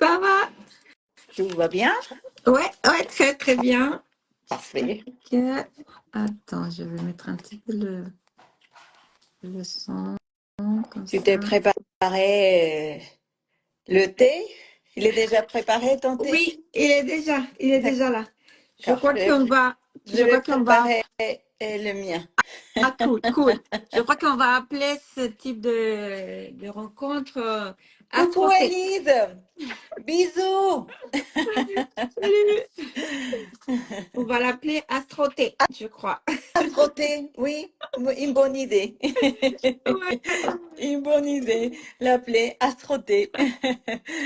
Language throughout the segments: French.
Ça va? Tout va bien? Ouais, ouais, très très bien. Parfait. Attends, je vais mettre un petit peu le son comme Tu t'es ça. préparé le thé? Il est déjà préparé ton thé? Oui, il est déjà là. Je D'accord. crois qu'on va, Je je vais crois qu'on va, préparer le mien. ah cool, cool. Je crois qu'on va appeler ce type de rencontre Coucou Astrothé. Elise! Bisous! Salut. On va l'appeler Astrothé, je crois. Frotter, oui, une bonne idée. Ouais. Une bonne idée, l'appeler Astrothé.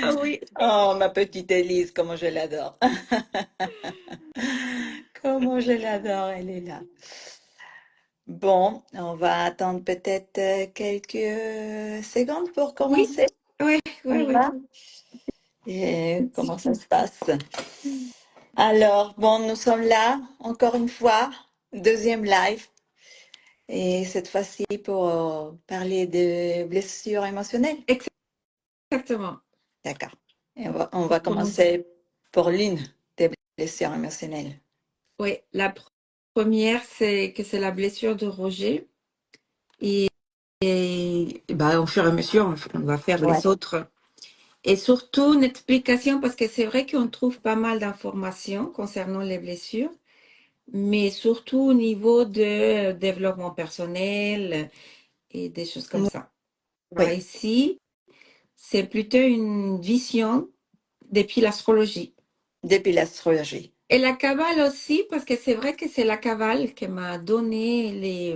Ah oui. Oh, ma petite Elise, comment je l'adore. Comment je l'adore, elle est là. Bon, on va attendre peut-être quelques secondes pour Oui, commencer. oui, oui, Ça oui. va? Et comment ça se passe? Alors, bon, nous sommes là, encore une fois, deuxième live. Et cette fois-ci pour parler de blessures émotionnelles. Exactement. D'accord. Et on va Pour commencer. commencer pour l'une des blessures émotionnelles. Oui, première, c'est que c'est la blessure de Roger. Et bah, au fur et à mesure, on va faire Ouais. les autres. Et surtout, une explication, parce que c'est vrai qu'on trouve pas mal d'informations concernant les blessures, mais surtout au niveau de développement personnel et des choses comme ça. Bah, Oui, ici, c'est plutôt une vision depuis l'astrologie. depuis l'astrologie. Et la Kabbale aussi, parce que c'est vrai que c'est la Kabbale qui m'a donné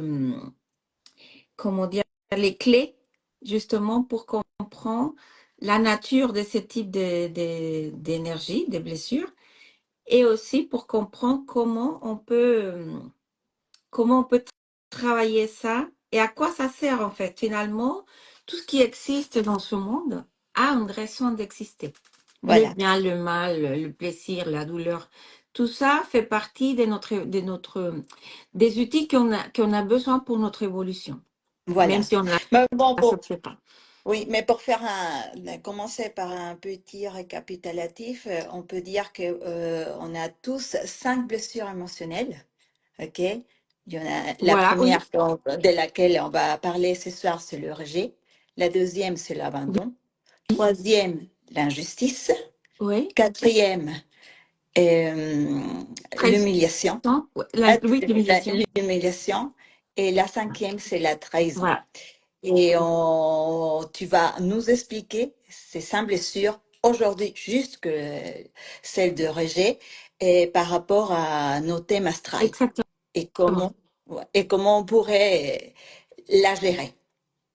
comment dire, les clés, justement, pour comprendre la nature de ce type d'énergie, des blessures, et aussi pour comprendre comment on peut travailler ça et à quoi ça sert, en fait. Finalement, tout ce qui existe dans ce monde a une raison d'exister. Le Voilà, bien, le mal, le plaisir, la douleur, tout ça fait partie des outils qu'on a besoin pour notre évolution, même voilà. si on ne Mais bon, l'accepte pas. oui, mais pour commencer par un petit récapitulatif, on peut dire que on a tous 5 blessures émotionnelles. OK? Il y en a la Voilà, oui, première de laquelle on va parler ce soir, c'est le rejet. La deuxième, c'est l'abandon. Troisième, l'injustice. oui, Quatrième, euh, trahison, l'humiliation. ouais, oui, l'humiliation. L'humiliation. Et la cinquième, c'est la trahison. Voilà, Et tu vas nous expliquer ces 5 blessures aujourd'hui, juste que celle de rejet, et par rapport à nos thèmes astrales exactement, et comment on pourrait la gérer.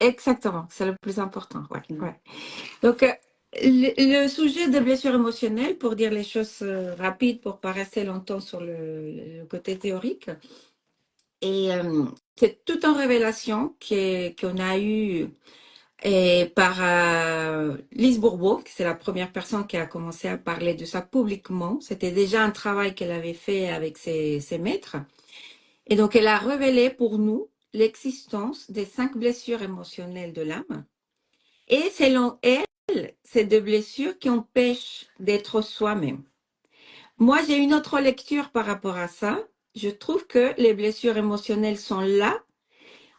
exactement, c'est le plus important, ouais, Mm. ouais. Donc, le sujet des blessures émotionnelles, pour dire les choses rapides, pour pas rester longtemps sur le côté théorique, et c'est tout en révélation qu'on a eu par Lise Bourbeau, qui c'est la première personne qui a commencé à parler de ça publiquement. C'était déjà un travail qu'elle avait fait avec ses maîtres. Et donc, elle a révélé pour nous l'existence des 5 blessures émotionnelles de l'âme. Et selon elle, c'est des blessures qui empêchent d'être soi-même. Moi, j'ai une autre lecture par rapport à ça. Je trouve que les blessures émotionnelles sont là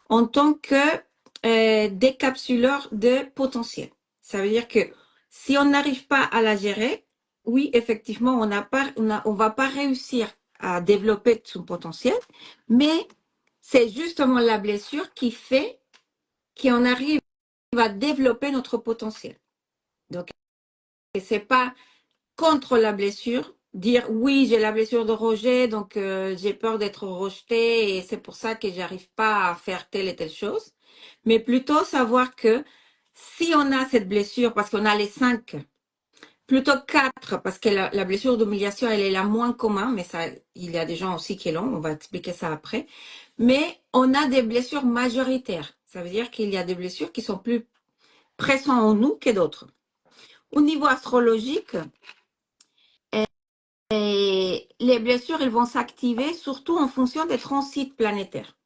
en tant que décapsuleurs de potentiel. Ça veut dire que si on n'arrive pas à la gérer, oui, effectivement, on va pas réussir à développer son potentiel, mais c'est justement la blessure qui fait qu'on arrive à développer notre potentiel. Donc, c'est pas contre la blessure, dire oui, j'ai la blessure de rejet, donc j'ai peur d'être rejeté et c'est pour ça que j'arrive pas à faire telle et telle chose, mais plutôt savoir que si on a cette blessure, parce qu'on a les 5, plutôt 4, parce que la blessure d'humiliation, elle est la moins commune, mais ça, il y a des gens aussi qui l'ont, on va expliquer ça après, mais on a des blessures majoritaires. Ça veut dire qu'il y a des blessures qui sont plus présentes en nous que d'autres. Au niveau astrologique, et les blessures, elles vont s'activer surtout en fonction des transits planétaires.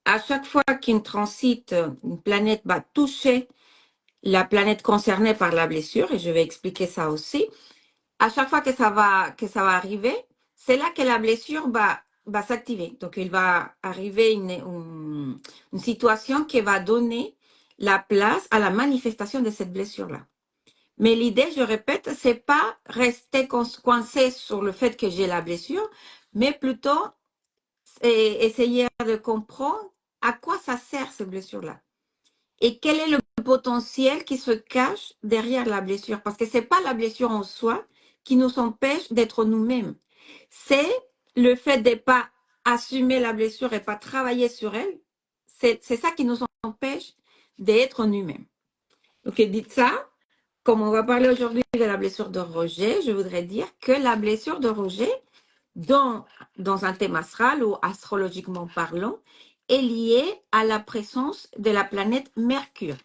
À chaque fois qu'une transit, une planète va toucher la planète concernée par la blessure, et je vais expliquer ça aussi, à chaque fois que ça va arriver, c'est là que la blessure va s'activer. Donc, il va arriver une situation qui va donner la place à la manifestation de cette blessure-là. Mais l'idée, je répète, c'est pas rester coincé sur le fait que j'ai la blessure, mais plutôt essayer de comprendre à quoi ça sert cette blessure-là. Et quel est le potentiel qui se cache derrière la blessure. Parce que c'est pas la blessure en soi qui nous empêche d'être nous-mêmes. C'est le fait de pas assumer la blessure et pas travailler sur elle. C'est ça qui nous empêche d'être nous-mêmes. Ok, dites ça. Comme on va parler aujourd'hui de la blessure de rejet, je voudrais dire que la blessure de rejet, dans un thème astral ou astrologiquement parlant, est liée à la présence de la planète Mercure.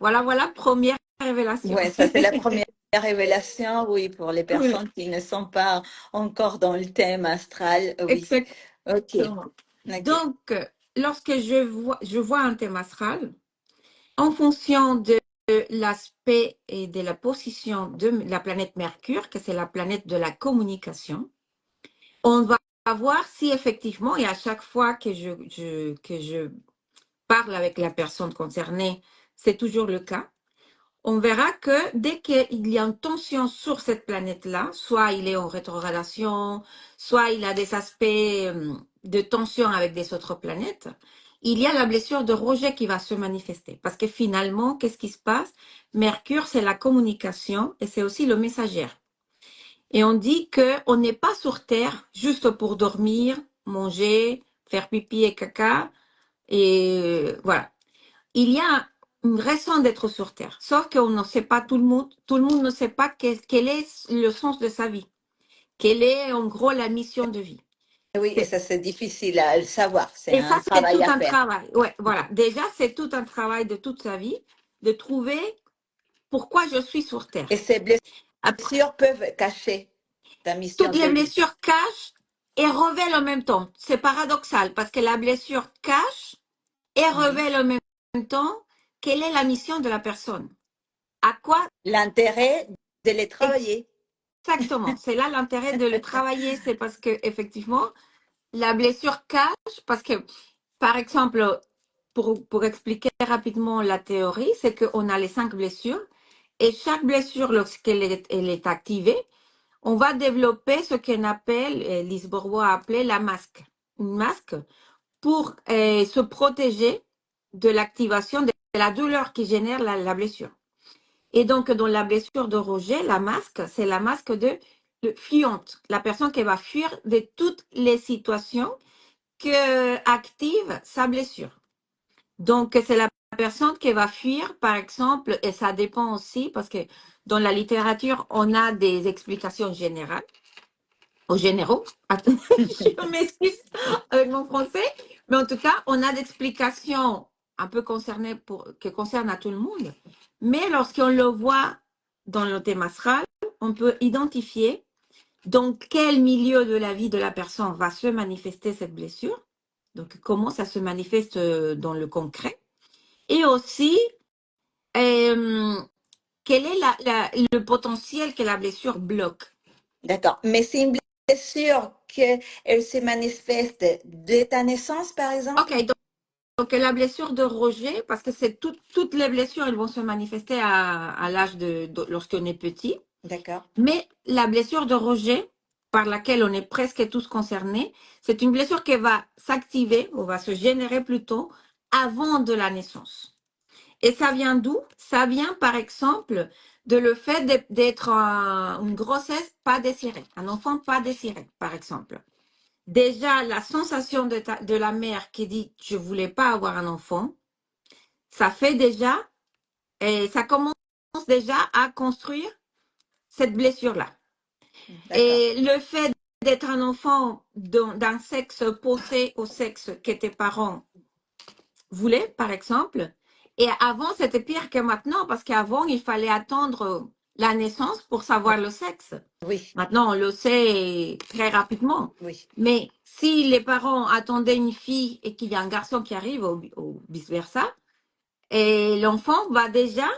Voilà, première révélation. Ouais, ça c'est la première révélation, oui, pour les Oui, personnes qui ne sont pas encore dans le thème astral, oui. Ok, exactement. ok. Donc, lorsque je vois un thème astral, en fonction de l'aspect et de la position de la planète Mercure, que c'est la planète de la communication, on va voir si effectivement, et à chaque fois que je parle avec la personne concernée, c'est toujours le cas, on verra que dès qu'il y a une tension sur cette planète-là, soit il est en rétrogradation, soit il a des aspects de tension avec des autres planètes, il y a la blessure de rejet qui va se manifester. Parce que finalement, qu'est-ce qui se passe? Mercure, c'est la communication et c'est aussi le messager. Et on dit qu'on n'est pas sur Terre juste pour dormir, manger, faire pipi et caca. Et voilà. Il y a une raison d'être sur Terre. Sauf qu'on ne sait pas tout le monde ne sait pas quel est le sens de sa vie. Quelle est en gros la mission de vie. Oui, et ça c'est difficile à le savoir, c'est Et ça, un c'est tout travail à un faire. travail. Ouais, voilà. Déjà, c'est tout un travail de toute sa vie de trouver pourquoi je suis sur Terre. Et ces Après, blessures peuvent cacher ta mission toutes de les vie. blessures cachent et révèlent en même temps. C'est paradoxal parce que la blessure cache et Mhm. révèle en même temps quelle est la mission de la personne. À quoi L'intérêt de les travailler. exactement. C'est là l'intérêt de le travailler. C'est parce que effectivement, la blessure cache, parce que, par exemple, pour expliquer rapidement la théorie, c'est qu'on a les 5 blessures et chaque blessure, lorsqu'elle elle est activée, on va développer ce qu'on appelle, Lise Bourbeau a appelé la masque. Une masque pour se protéger de l'activation de la douleur qui génère la blessure. Et donc, dans la blessure de rejet, la masque, c'est la masque de fuyante, la personne qui va fuir de toutes les situations que active sa blessure. Donc, c'est la personne qui va fuir, par exemple, et ça dépend aussi, parce que dans la littérature, on a des explications générales, aux généraux. Je m'excuse avec mon français, mais en tout cas, on a des explications un peu concernées qui concernent à tout le monde. Mais lorsqu'on le voit dans le thème astral, on peut identifier dans quel milieu de la vie de la personne va se manifester cette blessure. Donc, comment ça se manifeste dans le concret. Et aussi, euh, quel est le potentiel que la blessure bloque. D'accord. Mais c'est une blessure qu'elle se manifeste dès ta naissance, par exemple? OK, donc la blessure de rejet, parce que c'est toutes les blessures, elles vont se manifester à l'âge lorsqu'on est petit. D'accord. Mais la blessure de rejet, par laquelle on est presque tous concernés, c'est une blessure qui va s'activer, ou va se générer plutôt, avant de la naissance. Et ça vient d'où? Ça vient, par exemple, de le fait d'être une grossesse pas désirée, un enfant pas désiré, par exemple. Déjà, la sensation de la mère qui dit je voulais pas avoir un enfant, ça fait déjà, et ça commence déjà à construire cette blessure-là. D'accord. Et le fait d'être un enfant d'un sexe opposé au sexe que tes parents voulaient, par exemple, et avant, c'était pire que maintenant, parce qu'avant, il fallait attendre la naissance pour savoir le sexe. Oui, Maintenant, on le sait très rapidement. oui. Mais si les parents attendaient une fille et qu'il y a un garçon qui arrive, ou vice-versa, et l'enfant va déjà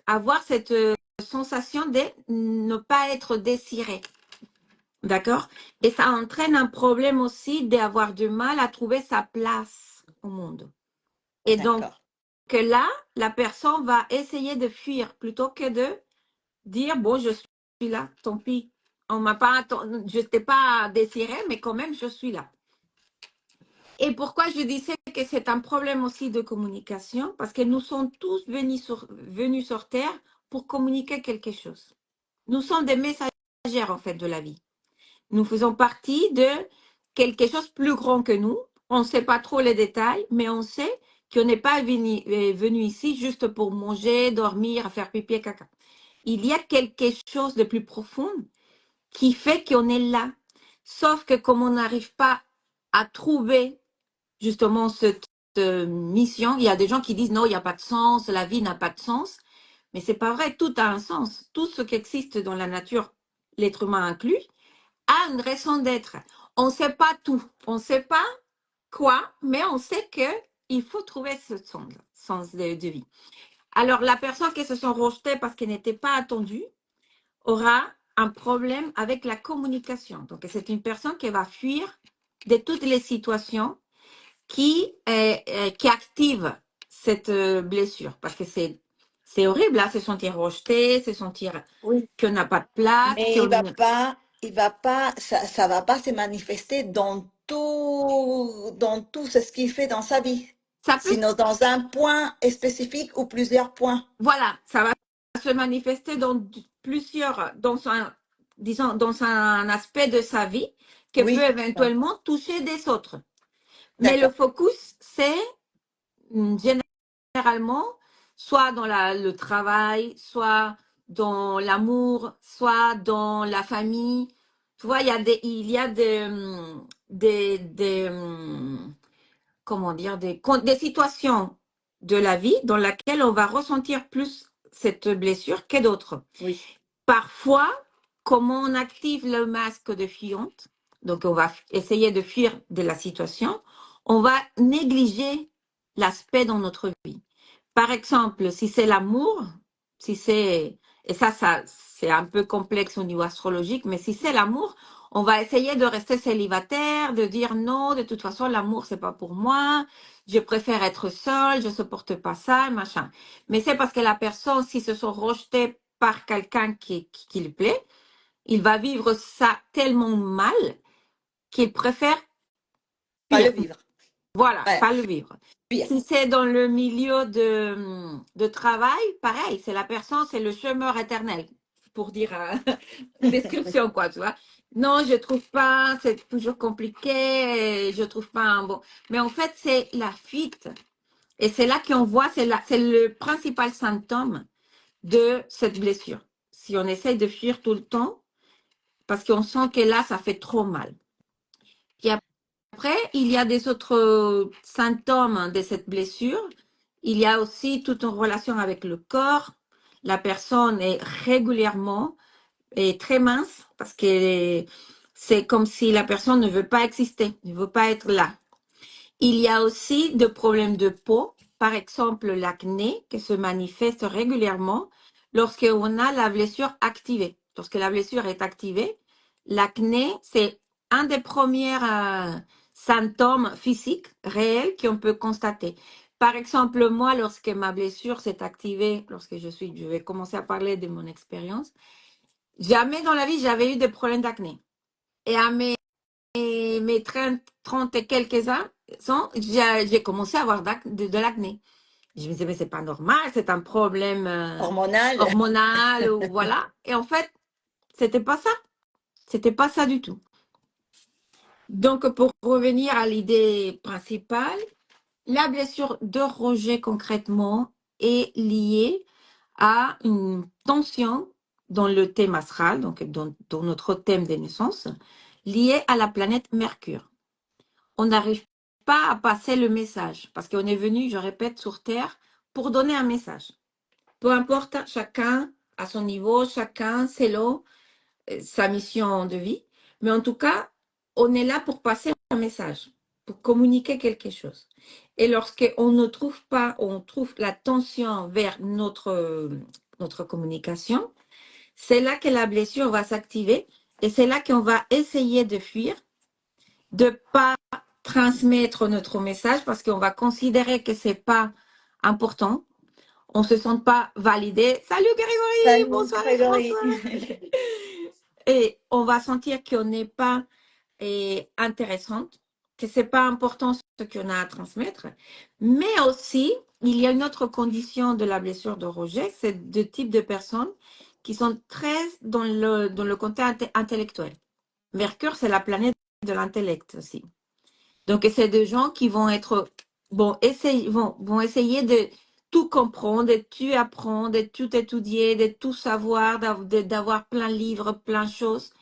avoir cette sensation de ne pas être désiré. D'accord? Et ça entraîne un problème aussi d'avoir du mal à trouver sa place au monde. Et donc, que là, la personne va essayer de fuir plutôt que de dire, bon, je suis là, tant pis. On m'a pas, je n'étais pas désirée, mais quand même, je suis là. Et pourquoi je disais que c'est un problème aussi de communication? Parce que nous sommes tous venus sur Terre pour communiquer quelque chose. Nous sommes des messagères, en fait, de la vie. Nous faisons partie de quelque chose de plus grand que nous. On ne sait pas trop les détails, mais on sait qu'on n'est pas venu ici juste pour manger, dormir, faire pipi et caca. Il y a quelque chose de plus profond qui fait qu'on est là. Sauf que comme on n'arrive pas à trouver justement cette mission, il y a des gens qui disent non, il n'y a pas de sens, la vie n'a pas de sens. Mais c'est pas vrai, tout a un sens. Tout ce qui existe dans la nature, l'être humain inclus, a une raison d'être. On ne sait pas tout, on ne sait pas quoi, mais on sait qu'il faut trouver ce sens de vie. Alors, la personne qui se sont rejetées parce qu'elle n'était pas attendue aura un problème avec la communication. Donc, c'est une personne qui va fuir de toutes les situations qui activent cette blessure. Parce que c'est horrible, là, se sentir rejeté, se sentir qu'on n'a pas de place. Mais il va pas, ça va pas se manifester dans tout ce qu'il fait dans sa vie, Ça peut, sinon dans un point spécifique ou plusieurs points. voilà, ça va se manifester dans plusieurs, disons, dans un aspect de sa vie qui peut Oui, éventuellement toucher des autres. Mais le d'accord. focus, c'est généralement soit dans le travail, soit dans l'amour, soit dans la famille. Tu vois, il y a comment dire, des situations de la vie dans lesquelles on va ressentir plus cette blessure que d'autres. Oui. Parfois, comment on active le masque de fuyante, donc on va essayer de fuir de la situation, on va négliger l'aspect dans notre vie. Par exemple, si c'est l'amour, et ça c'est un peu complexe au niveau astrologique, mais si c'est l'amour, on va essayer de rester célibataire, de dire non, de toute façon, l'amour, c'est pas pour moi, je préfère être seule, je supporte pas ça, machin. Mais c'est parce que la personne, s'ils se sont rejetés par quelqu'un qui lui plaît, il va vivre ça tellement mal qu'il préfère Pas le fuir. vivre. Voilà, Ouais, pas le vivre. fuir. Si c'est dans le milieu de travail, pareil, c'est la personne, c'est le chômeur éternel, pour dire une description, quoi, tu vois. Non, je trouve pas, c'est toujours compliqué, je trouve pas un bon. Mais en fait, c'est la fuite. Et c'est là qu'on voit, c'est le principal symptôme de cette blessure. Si on essaye de fuir tout le temps, parce qu'on sent que là, ça fait trop mal. Et après, il y a des autres symptômes de cette blessure. Il y a aussi toute une relation avec le corps. La personne est régulièrement et très mince parce que c'est comme si la personne ne veut pas exister, ne veut pas être là. Il y a aussi des problèmes de peau, par exemple l'acné qui se manifeste régulièrement lorsqu'on a la blessure activée. Lorsque la blessure est activée, l'acné, c'est un des premiers symptômes physiques réels qu'on peut constater. Par exemple, moi, lorsque ma blessure s'est activée, je vais commencer à parler de mon expérience, jamais dans la vie, j'avais eu des problèmes d'acné. Et à mes 30 et quelques ans, j'ai commencé à avoir de l'acné. Je me disais, mais c'est pas normal, c'est un problème Hormonal. hormonal ou voilà. Et en fait, c'était pas ça. C'était pas ça du tout. Donc, pour revenir à l'idée principale, la blessure de rejet concrètement est liée à une tension dans le thème astral, donc dans notre thème des naissances, liée à la planète Mercure. On n'arrive pas à passer le message parce qu'on est venu, je répète, sur Terre pour donner un message. Peu importe, chacun à son niveau, chacun selon sa mission de vie. Mais en tout cas, on est là pour passer un message, pour communiquer quelque chose. Et lorsqu'on ne trouve pas, on trouve la tension vers notre notre communication, c'est là que la blessure va s'activer et c'est là qu'on va essayer de fuir, de pas transmettre notre message parce qu'on va considérer que c'est pas important. On se sent pas validé. Salut Grégory, Salut bonsoir, Grégory. bonsoir. Et on va sentir qu'on n'est pas intéressante, que c'est pas important ce qu'on a à transmettre. Mais aussi, il y a une autre condition de la blessure de rejet, c'est de type de personnes qui sont très dans le côté intellectuel. Mercure, c'est la planète de l'intellect aussi. Donc, c'est des gens qui vont être, vont essayer de tout comprendre, de tout apprendre, de tout étudier, de tout savoir, d'avoir plein de livres, plein de choses.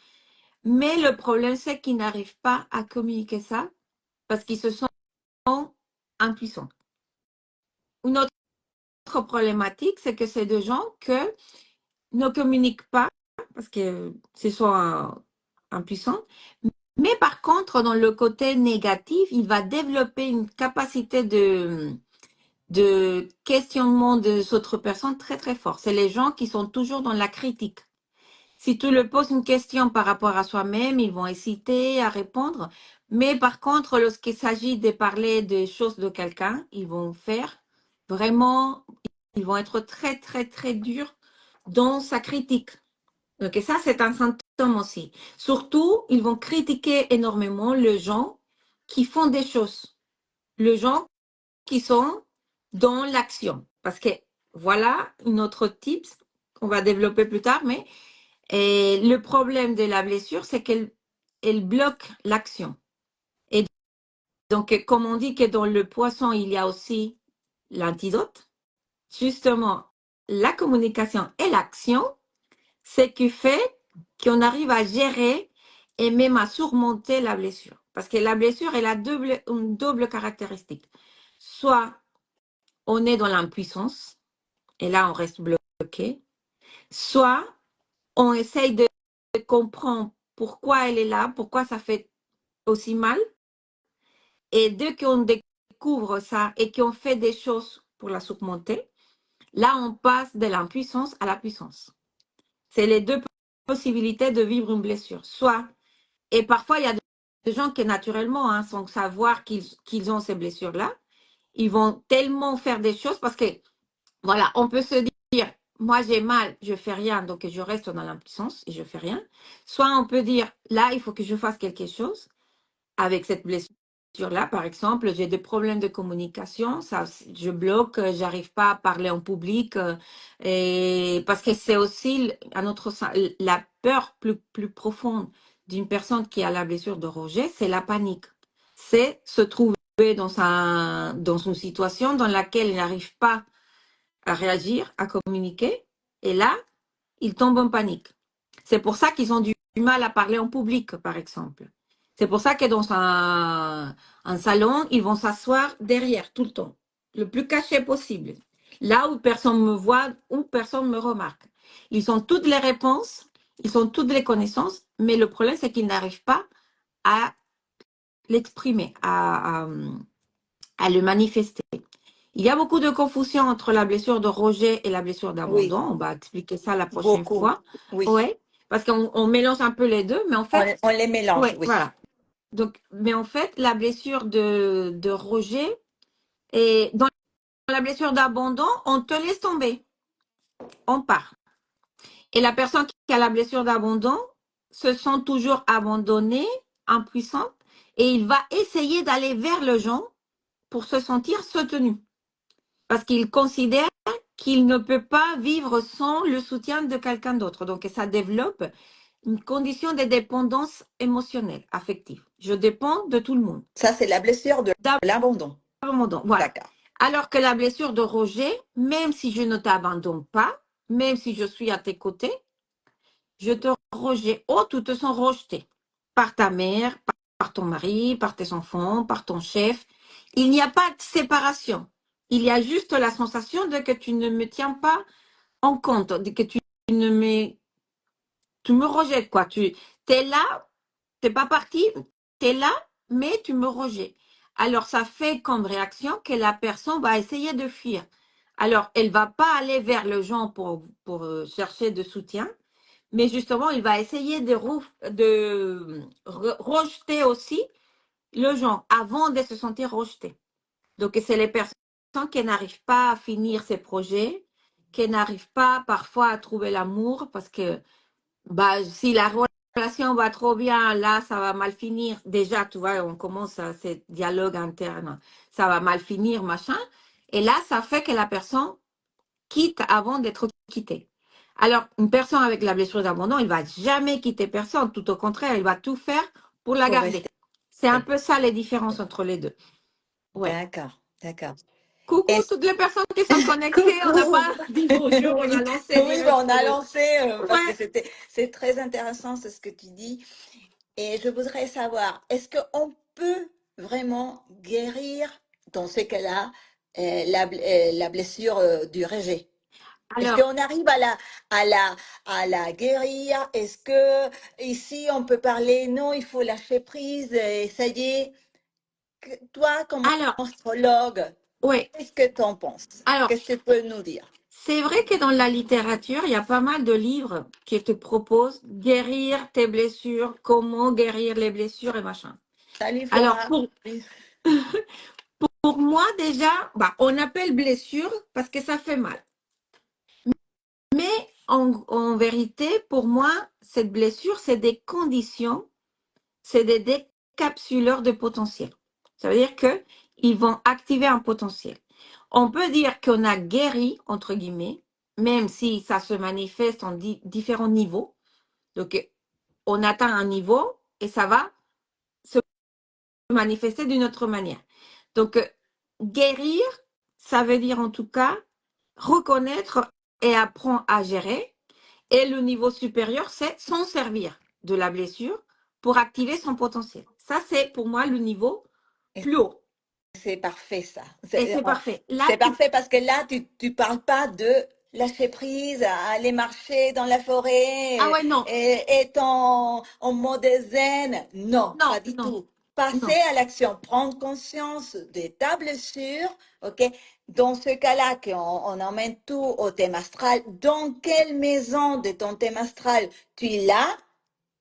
Mais le problème, c'est qu'ils n'arrivent pas à communiquer ça parce qu'ils se sentent impuissants. Une autre problématique, c'est que c'est des gens qui ne communiquent pas parce que ce sont impuissants. Mais par contre, dans le côté négatif, il va développer une capacité de questionnement des autres personnes très, très fort. C'est les gens qui sont toujours dans la critique. Si tu leur poses une question par rapport à soi-même, ils vont hésiter à répondre. Mais par contre, lorsqu'il s'agit de parler des choses de quelqu'un, ils vont faire vraiment, ils vont être très, très, très durs dans sa critique. Donc, ça, c'est un symptôme aussi. Surtout, ils vont critiquer énormément les gens qui font des choses, les gens qui sont dans l'action. Parce que voilà une autre tips qu'on va développer plus tard, mais le problème de la blessure, c'est qu'elle bloque l'action. Et donc, comme on dit que dans le poisson, il y a aussi l'antidote, justement, la communication et l'action, c'est qui fait qu'on arrive à gérer et même à surmonter la blessure. Parce que la blessure, elle a une double caractéristique. Soit on est dans l'impuissance, et là, on reste bloqué. Soit on essaye de comprendre pourquoi elle est là, pourquoi ça fait aussi mal. Et dès qu'on découvre ça et qu'on fait des choses pour la surmonter, là, on passe de l'impuissance à la puissance. C'est les deux possibilités de vivre une blessure. Soit, et parfois, il y a des gens qui, naturellement, sans savoir qu'ils ont ces blessures-là, ils vont tellement faire des choses parce que, voilà, on peut se dire, moi j'ai mal, je fais rien, donc je reste dans l'impuissance et je fais rien. Soit on peut dire, là, il faut que je fasse quelque chose avec cette blessure-là. Par exemple, j'ai des problèmes de communication, ça, je bloque, j'arrive pas à parler en public, et parce que c'est aussi un autre la peur plus profonde d'une personne qui a la blessure de rejet, c'est la panique. C'est se trouver dans une situation dans laquelle il n'arrive pas à réagir, à communiquer, et là, ils tombent en panique. C'est pour ça qu'ils ont du mal à parler en public, par exemple. C'est pour ça que dans un salon, ils vont s'asseoir derrière tout le temps, le plus caché possible, là où personne me voit, où personne me remarque. Ils ont toutes les réponses, ils ont toutes les connaissances, mais le problème, c'est qu'ils n'arrivent pas à l'exprimer, à le manifester. Il y a beaucoup de confusion entre la blessure de rejet et la blessure Oui, d'abandon. On va expliquer ça la prochaine beaucoup. fois. Oui, Ouais, parce qu'on mélange un peu les deux, mais en fait, on les mélange, ouais, oui. voilà. Donc, mais en fait, la blessure de rejet et dans la blessure d'abandon, on te laisse tomber, on part. Et la personne qui a la blessure d'abandon se sent toujours abandonnée, impuissante, et il va essayer d'aller vers le gens pour se sentir soutenu. Parce qu'il considère qu'il ne peut pas vivre sans le soutien de quelqu'un d'autre. Donc, ça développe une condition de dépendance émotionnelle, affective. Je dépends de tout le monde. Ça, c'est la blessure de l'abandon. Voilà. D'accord. Alors que la blessure de rejet, même si je ne t'abandonne pas, même si je suis à tes côtés, je te rejette. Oh, tu te sens rejeté par ta mère, par ton mari, par tes enfants, par ton chef. Il n'y a pas de séparation. Il y a juste la sensation de que tu ne me tiens pas en compte, de que tu me rejettes, quoi. Tu es là, tu n'es pas parti, tu es là, mais tu me rejettes. Alors, ça fait comme réaction que la personne va essayer de fuir. Alors, elle va pas aller vers le gens pour chercher de soutien, mais justement, il va essayer de rejeter aussi le genre avant de se sentir rejeté. Donc, c'est les personnes qui n'arrivent pas à finir ces projets, qui n'arrivent pas parfois à trouver l'amour parce que bah, si la relation va trop bien, là, ça va mal finir. Déjà, tu vois, on commence à ce dialogue interne. Ça va mal finir, machin. Et là, ça fait que la personne quitte avant d'être quittée. Alors, une personne avec la blessure d'abandon, il ne va jamais quitter personne. Tout au contraire, il va tout faire pour la Pour garder. rester. C'est un peu ça les différences entre les deux. Ouais. D'accord, d'accord. Coucou Est-ce toutes les personnes qui sont connectées. On n'a Coucou! pas dit bonjour, on a Oui, lancé oui, ben, direct on a le... lancé parce que Ouais. c'est très intéressant c'est ce que tu dis. Et je voudrais savoir, est-ce qu'on peut vraiment guérir dans ces cas-là la blessure du rejet? Est-ce Alors, qu'on arrive à la, à la guérir? Est-ce que ici on peut parler, non, il faut lâcher prise et ça y est? Toi, comme alors, astrologue, ouais. qu'est-ce que tu en penses? Alors, Qu'est-ce que tu peux nous dire? c'est vrai que dans la littérature, il y a pas mal de livres qui te proposent guérir tes blessures, comment guérir les blessures et machin. Salut Alors, Flora. Oui. pour moi, déjà, bah, on appelle blessure parce que ça fait mal. Mais en vérité, pour moi, cette blessure, c'est des conditions, c'est des décapsuleurs de potentiel. Ça veut dire qu'ils vont activer un potentiel. On peut dire qu'on a guéri, entre guillemets, même si ça se manifeste en différents niveaux. Donc, on atteint un niveau et ça va se manifester d'une autre manière. Donc, guérir, ça veut dire en tout cas reconnaître et apprendre à gérer. Et le niveau supérieur, c'est s'en servir de la blessure pour activer son potentiel. Ça, c'est pour moi le niveau plus haut. C'est parfait ça. Et c'est parfait. Là, C'est parfait parce que là, tu parles pas de lâcher prise, aller marcher dans la Ah forêt, ouais, non, être en mode zen. Non, non, pas du non, tout. Passer non. à l'action, prendre conscience de ta blessure, ok? Dans ce cas-là, on emmène tout au thème astral. Dans quelle maison de ton thème astral tu l'as?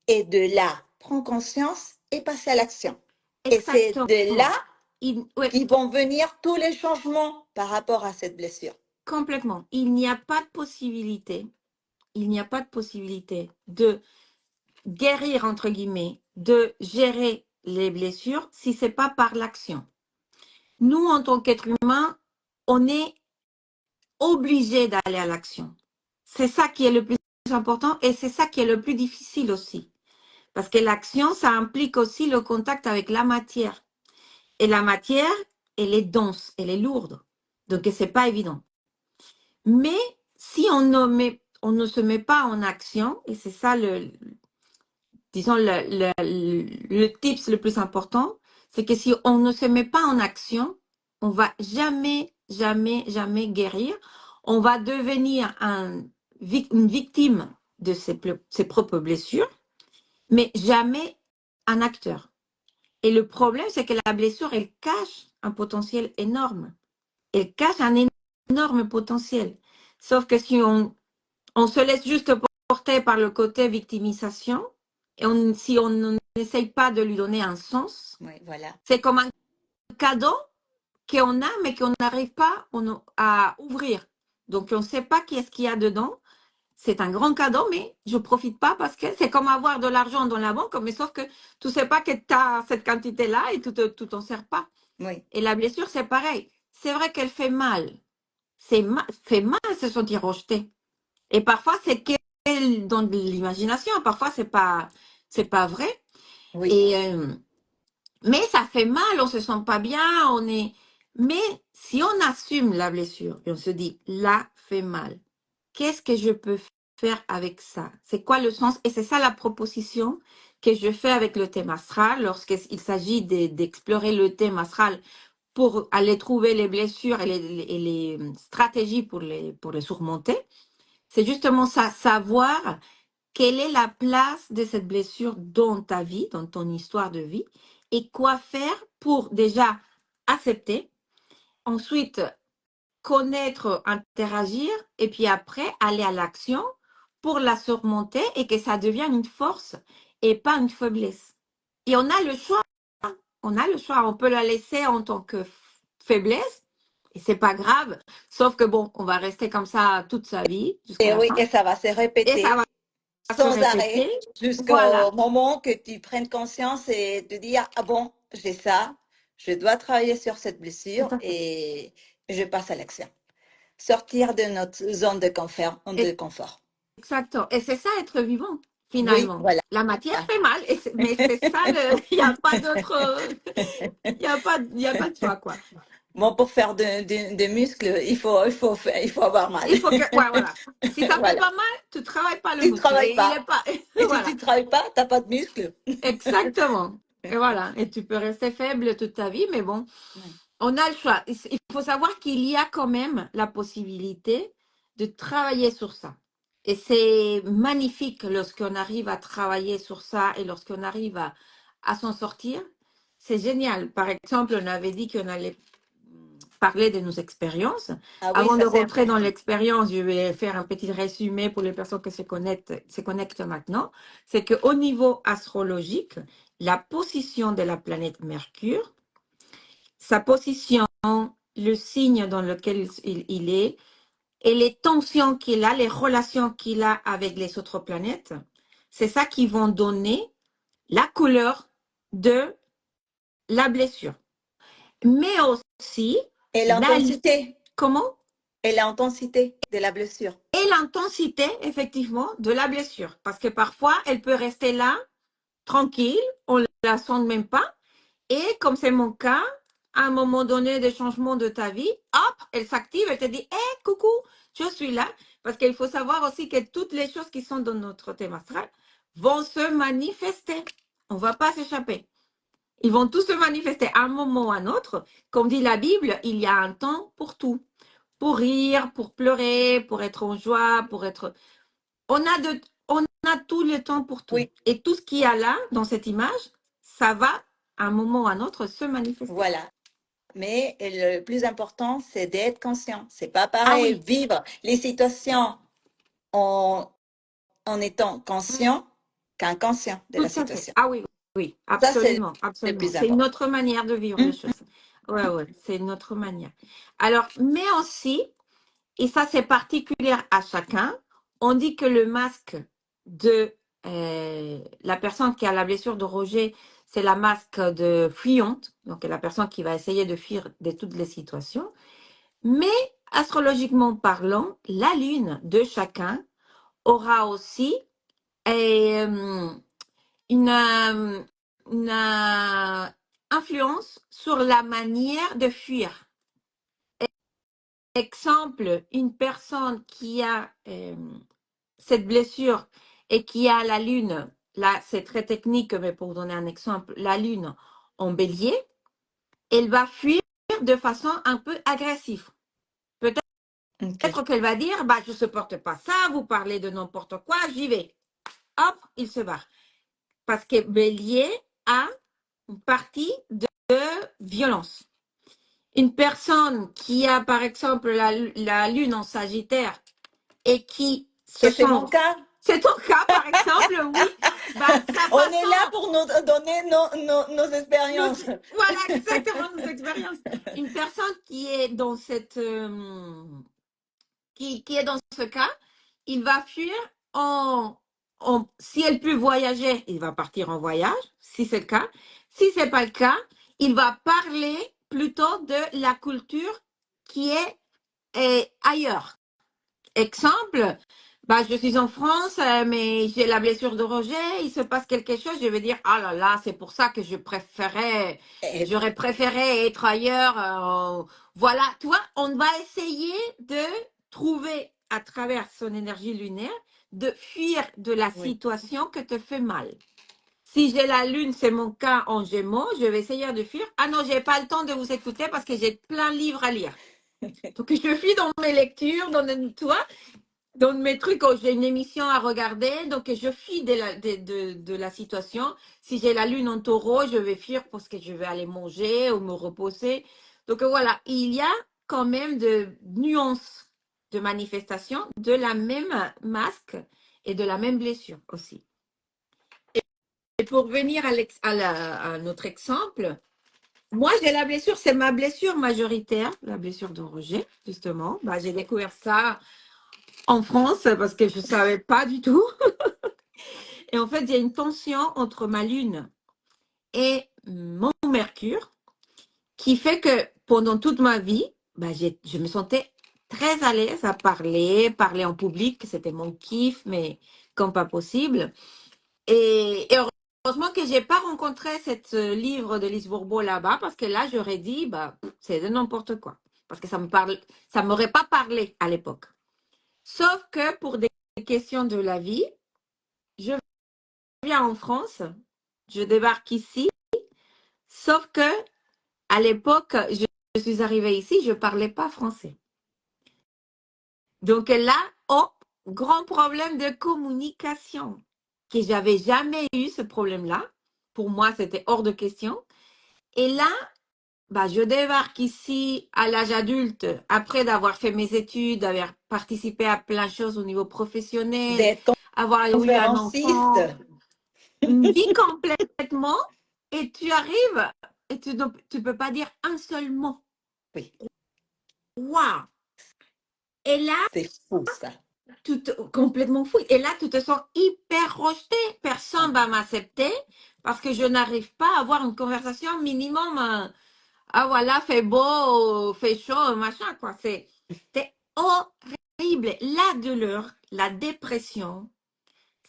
Et de là, prends conscience et passer à l'action. Et c'est de là Exactement. Ouais, qui vont venir tous les changements par rapport à cette blessure. complètement. Il n'y a pas de possibilité, il n'y a pas de possibilité de guérir, entre guillemets, de gérer les blessures si c'est pas par l'action. Nous, en tant qu'être humain, on est obligé d'aller à l'action. C'est ça qui est le plus important et c'est ça qui est le plus difficile aussi. Parce que l'action, ça implique aussi le contact avec la matière. Et la matière, elle est dense, elle est lourde. Donc, c'est pas évident. Mais si on ne se met pas en action, et c'est ça disons, le tips le plus important, c'est que si on ne se met pas en action, on va jamais, jamais, jamais guérir. On va devenir une victime de ses propres blessures, mais jamais un acteur. Et le problème, c'est que la blessure, elle cache un potentiel énorme. Elle cache un énorme potentiel. Sauf que si on se laisse juste porter par le côté victimisation, et si on n'essaye pas de lui donner un sens, Oui, voilà. c'est comme un cadeau qu'on a, mais qu'on n'arrive pas à ouvrir. Donc, on ne sait pas qu'est-ce qu'il y a dedans. C'est un grand cadeau, mais je ne profite pas parce que c'est comme avoir de l'argent dans la banque, mais sauf que tu ne sais pas que tu as cette quantité-là et tu t'en sers pas. Oui, Et la blessure, c'est pareil. C'est vrai qu'elle fait mal. Fait mal se sentir rejeté. Et parfois, c'est que dans l'imagination. Parfois, c'est pas vrai. oui, Et, mais ça fait mal, on se sent pas bien, Mais si on assume la blessure et on se dit, là, fait mal, qu'est-ce que je peux faire avec ça? C'est quoi le sens? Et c'est ça la proposition que je fais avec le thème astral lorsqu'il s'agit d'explorer le thème astral pour aller trouver les blessures et les stratégies pour les surmonter. C'est justement ça, savoir quelle est la place de cette blessure dans ta vie, dans ton histoire de vie, et quoi faire pour déjà accepter, ensuite connaître, interagir, et puis après, aller à l'action pour la surmonter et que ça devienne une force et pas une faiblesse. Et on a le choix. On a le choix. On peut la laisser en tant que faiblesse et c'est pas grave. Sauf que bon, on va rester comme ça toute sa vie jusqu'à Et la oui, fin. et ça va se Et ça répéter va se sans répéter. arrêt jusqu'au Voilà. moment que tu prennes conscience et te dire, ah bon, j'ai ça, je dois travailler sur cette Tout blessure à fait. et je passe à l'action. Sortir de notre zone de confort, Exactement. Et c'est ça être vivant, Oui, finalement. voilà. La matière fait mal, mais c'est ça, il n'y a pas d'autre, il y a pas de choix, quoi. Bon, pour faire des muscles, il faut avoir mal. Il faut que, ouais, voilà. Si ça fait Voilà. pas mal, tu travailles pas le Tu ne muscle. travailles Et il pas. est pas, Et si tu voilà. ne travailles pas, tu n'as pas de muscles. Exactement. Et voilà. Et tu peux rester faible toute ta vie, mais bon, Oui. on a le choix. Il faut savoir qu'il y a quand même la possibilité de travailler sur ça. Et c'est magnifique lorsqu'on arrive à travailler sur ça et lorsqu'on arrive à s'en sortir. C'est génial. Par exemple, on avait dit qu'on allait parler de nos expériences. Ah oui, Avant de ça c'est rentrer dans important. l'expérience, je vais faire un petit résumé pour les personnes qui se connectent maintenant. C'est qu'au niveau astrologique, la position de la planète Mercure, sa position, le signe dans lequel il est, et les tensions qu'il a, les relations qu'il a avec les autres planètes, c'est ça qui vont donner la couleur de la blessure. Mais aussi, Et la, l'intensité. comment? Et l'intensité de la blessure. Et l'intensité, effectivement, de la blessure. Parce que parfois, elle peut rester là, tranquille, on ne la sent même pas. Et comme c'est mon cas, à un moment donné des changements de ta vie, hop, elle s'active, elle te dit, hé, coucou, je suis là. Parce qu'il faut savoir aussi que toutes les choses qui sont dans notre thème astral vont se manifester. On ne va pas s'échapper. Ils vont tous se manifester à un moment ou à un autre. Comme dit la Bible, il y a un temps pour tout. Pour rire, pour pleurer, pour être en joie, pour être... On a tout le temps pour tout. Oui, Et tout ce qu'il y a là, dans cette image, ça va, à un moment ou à un autre, se manifester. voilà. Mais le plus important, c'est d'être conscient. C'est pas Ah pareil oui, vivre les situations en, en étant conscient qu'inconscient de tout la à fait. situation. Ah oui, oui, Ça, c'est absolument, le absolument. plus C'est une important. autre manière de vivre les Mhm. choses. Ouais, ouais, c'est une autre manière. Alors, mais aussi, et ça c'est particulier à chacun, on dit que le masque de la personne qui a la blessure de rejet, c'est la masque de fuyante, donc la personne qui va essayer de fuir de toutes les situations. Mais astrologiquement parlant, la lune de chacun aura aussi euh, une influence sur la manière de fuir. Exemple, une personne qui a cette blessure et qui a la lune, là c'est très technique, mais pour donner un exemple, la lune en bélier, elle va fuir de façon un peu agressive. Ok. Peut-être qu'elle va dire, bah, je ne supporte pas ça, vous parlez de n'importe quoi, j'y vais. Hop, il se barre. Parce que bélier a une partie de violence. Une personne qui a, par exemple, la lune en Sagittaire et qui se Que c'est sent... mon cas. C'est ton cas, par exemple, oui. Bah, sa On est là façon... pour nous donner nos expériences. Voilà, exactement, nos expériences. Une personne qui est dans cette... qui est dans ce cas, il va fuir si elle peut voyager, il va partir en voyage, si c'est le cas. Si ce n'est pas le cas, il va parler plutôt de la culture qui est ailleurs. Exemple, bah, je suis en France, mais j'ai la blessure de rejet, il se passe quelque chose, je vais dire, ah là là, c'est pour ça que Et j'aurais préféré être ailleurs. Voilà, tu vois, on va essayer de trouver à travers son énergie lunaire, de fuir de la oui. situation que te fait mal. Si j'ai la lune, c'est mon cas en gémeaux, je vais essayer de fuir. Ah non, j'ai pas le temps de vous écouter parce que j'ai plein de livres à lire. Donc je fuis dans mes lectures, tu vois, dans mes trucs, oh, j'ai une émission à regarder, donc je fuis de la situation. Si j'ai la lune en taureau, je vais fuir parce que je vais aller manger ou me reposer. Donc voilà, il y a quand même de nuances de manifestation de la même masque et de la même blessure aussi. Et pour venir à notre exemple, moi j'ai la blessure, c'est ma blessure majoritaire, la blessure de rejet, justement. Bah, j'ai découvert ça en France parce que je ne savais pas du tout. Et en fait, il y a une tension entre ma lune et mon Mercure qui fait que pendant toute ma vie, bah, je me sentais très à l'aise à parler en public, c'était mon kiff, mais comme pas possible. Et heureusement que j'ai pas rencontré ce livre de Lise Bourbeau là-bas, parce que là, j'aurais dit, bah, c'est de n'importe quoi. Parce que ça m'aurait pas parlé à l'époque. Sauf que pour des questions de la vie, je viens en France, je débarque ici, sauf que à l'époque, je suis arrivée ici, je parlais pas français. Donc là, oh, grand problème de communication, que j'avais jamais eu ce problème-là. Pour moi, c'était hors de question. Et là, bah, je débarque ici à l'âge adulte, après d'avoir fait mes études, d'avoir participé à plein de choses au niveau professionnel, D'être avoir eu un conférenciste. enfant, une vie complètement, et tu arrives et tu ne peux pas dire un seul mot. Oui, Waouh! Et là, c'est fou ça. complètement fou. Et là, tu te sens hyper rejeté. Personne va m'accepter parce que je n'arrive pas à avoir une conversation minimum. Ah voilà, fait beau, fait chaud, machin, quoi. C'est horrible. La douleur, la dépression,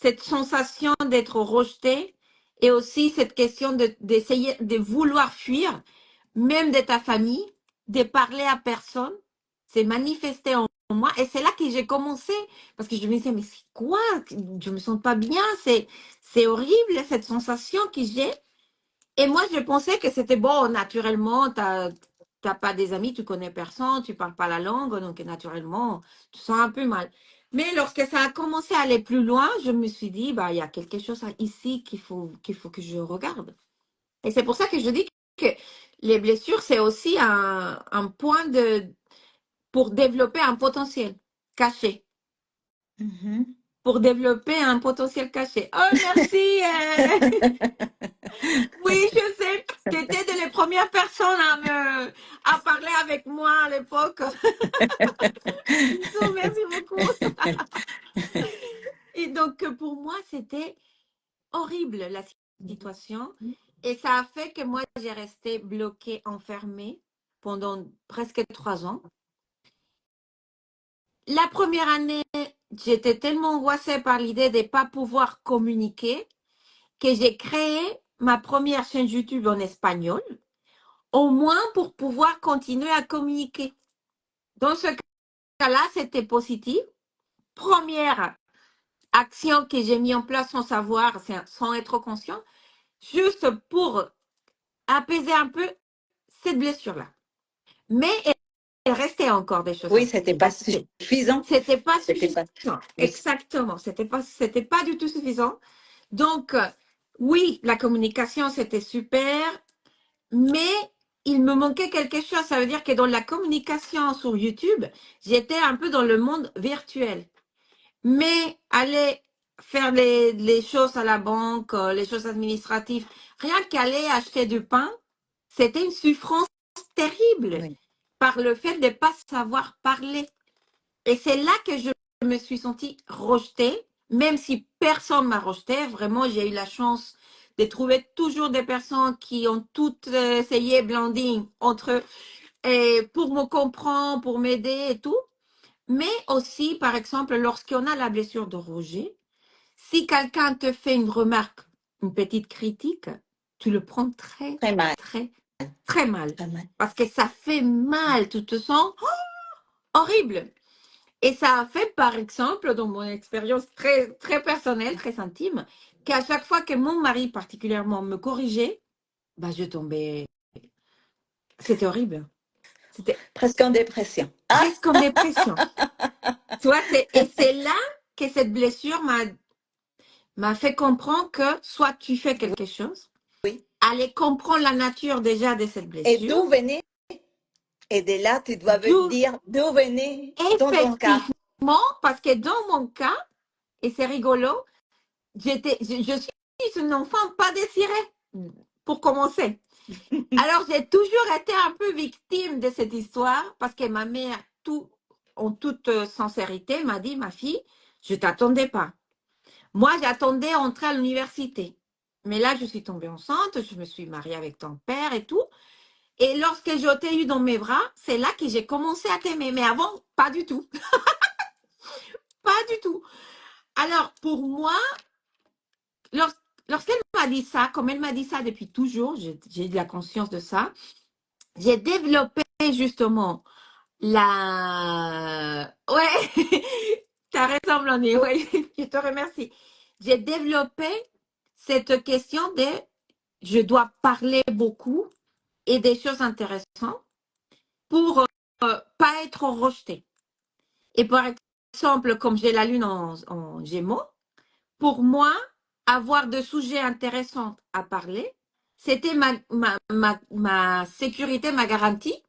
cette sensation d'être rejeté et aussi cette question d'essayer de vouloir fuir, même de ta famille, de parler à personne, c'est manifesté en moi. Et c'est là que j'ai commencé, parce que je me disais, mais c'est quoi? Je me sens pas bien, c'est horrible cette sensation que j'ai. Et moi, je pensais que c'était bon, naturellement, t'as pas des amis, tu connais personne, tu parles pas la langue, donc naturellement, tu sens un peu mal. Mais lorsque ça a commencé à aller plus loin, je me suis dit, bah, il y a quelque chose ici qu'il faut que je regarde. Et c'est pour ça que je dis que les blessures, c'est aussi un point pour développer un potentiel caché. Pour développer un potentiel caché. Oh, merci. Oui, je sais. Tu étais de les premières personnes à parler avec moi à l'époque. Bisous, merci beaucoup. Et donc, pour moi, c'était horrible la situation. Et ça a fait que moi, j'ai resté bloquée, enfermée pendant presque 3 ans. La première année, j'étais tellement angoissée par l'idée de ne pas pouvoir communiquer que j'ai créé ma première chaîne YouTube en espagnol, au moins pour pouvoir continuer à communiquer. Dans ce cas-là, c'était positif. Première action que j'ai mis en place sans savoir, sans être conscient, juste pour apaiser un peu cette blessure-là. Mais il restait encore des choses à Oui, c'était pas faire. suffisant. C'était pas C'était suffisant. pas. Oui. Exactement. C'était pas du tout suffisant. Donc, oui, la communication, c'était super, mais il me manquait quelque chose. Ça veut dire que dans la communication sur YouTube, j'étais un peu dans le monde virtuel. Mais aller faire les choses à la banque, les choses administratives, rien qu'aller acheter du pain, c'était une souffrance terrible Oui. par le fait de ne pas savoir parler. Et c'est là que je me suis sentie rejetée, même si personne m'a rejetée. Vraiment, j'ai eu la chance de trouver toujours des personnes qui ont toutes essayé blending entre eux et pour me comprendre, pour m'aider et tout. Mais aussi, par exemple, lorsqu'on a la blessure de rejet, si quelqu'un te fait une remarque, une petite critique, tu le prends très, Très mal. très, très mal. Très mal. Parce que ça fait mal, tu te sens horrible. Et ça a fait, par exemple, dans mon expérience très, très personnelle, très intime, qu'à chaque fois que mon mari particulièrement me corrigeait, bah, je tombais. C'était horrible. C'était Presque en dépression. presque en dépression. Tu vois, et c'est là que cette blessure m'a fait comprendre que soit tu fais quelque chose, Oui. aller comprendre la nature déjà de cette Et blessure. d'où venait Et de là, tu dois me D'où, dire d'où venait dans ton cas. effectivement, parce que dans mon cas, et c'est rigolo, je suis une enfant pas désirée, pour commencer. Alors, j'ai toujours été un peu victime de cette histoire parce que ma mère, en toute sincérité, m'a dit, ma fille, je t'attendais pas. Moi, j'attendais entrer à l'université. Mais là, je suis tombée enceinte, je me suis mariée avec ton père et tout. Et lorsque je t'ai eu dans mes bras, c'est là que j'ai commencé à t'aimer. Mais avant, pas du tout. Pas du tout. Alors, pour moi, lorsqu'elle m'a dit ça, comme elle m'a dit ça depuis toujours, j'ai de la conscience de ça, j'ai développé justement Ouais, t'as raison, Blondie, ouais, je te remercie. J'ai développé cette question de je dois parler beaucoup et des choses intéressantes pour pas être rejetée. Et par exemple, comme j'ai la lune en Gémeaux, pour moi, avoir de sujets intéressants à parler, c'était ma sécurité, ma garantie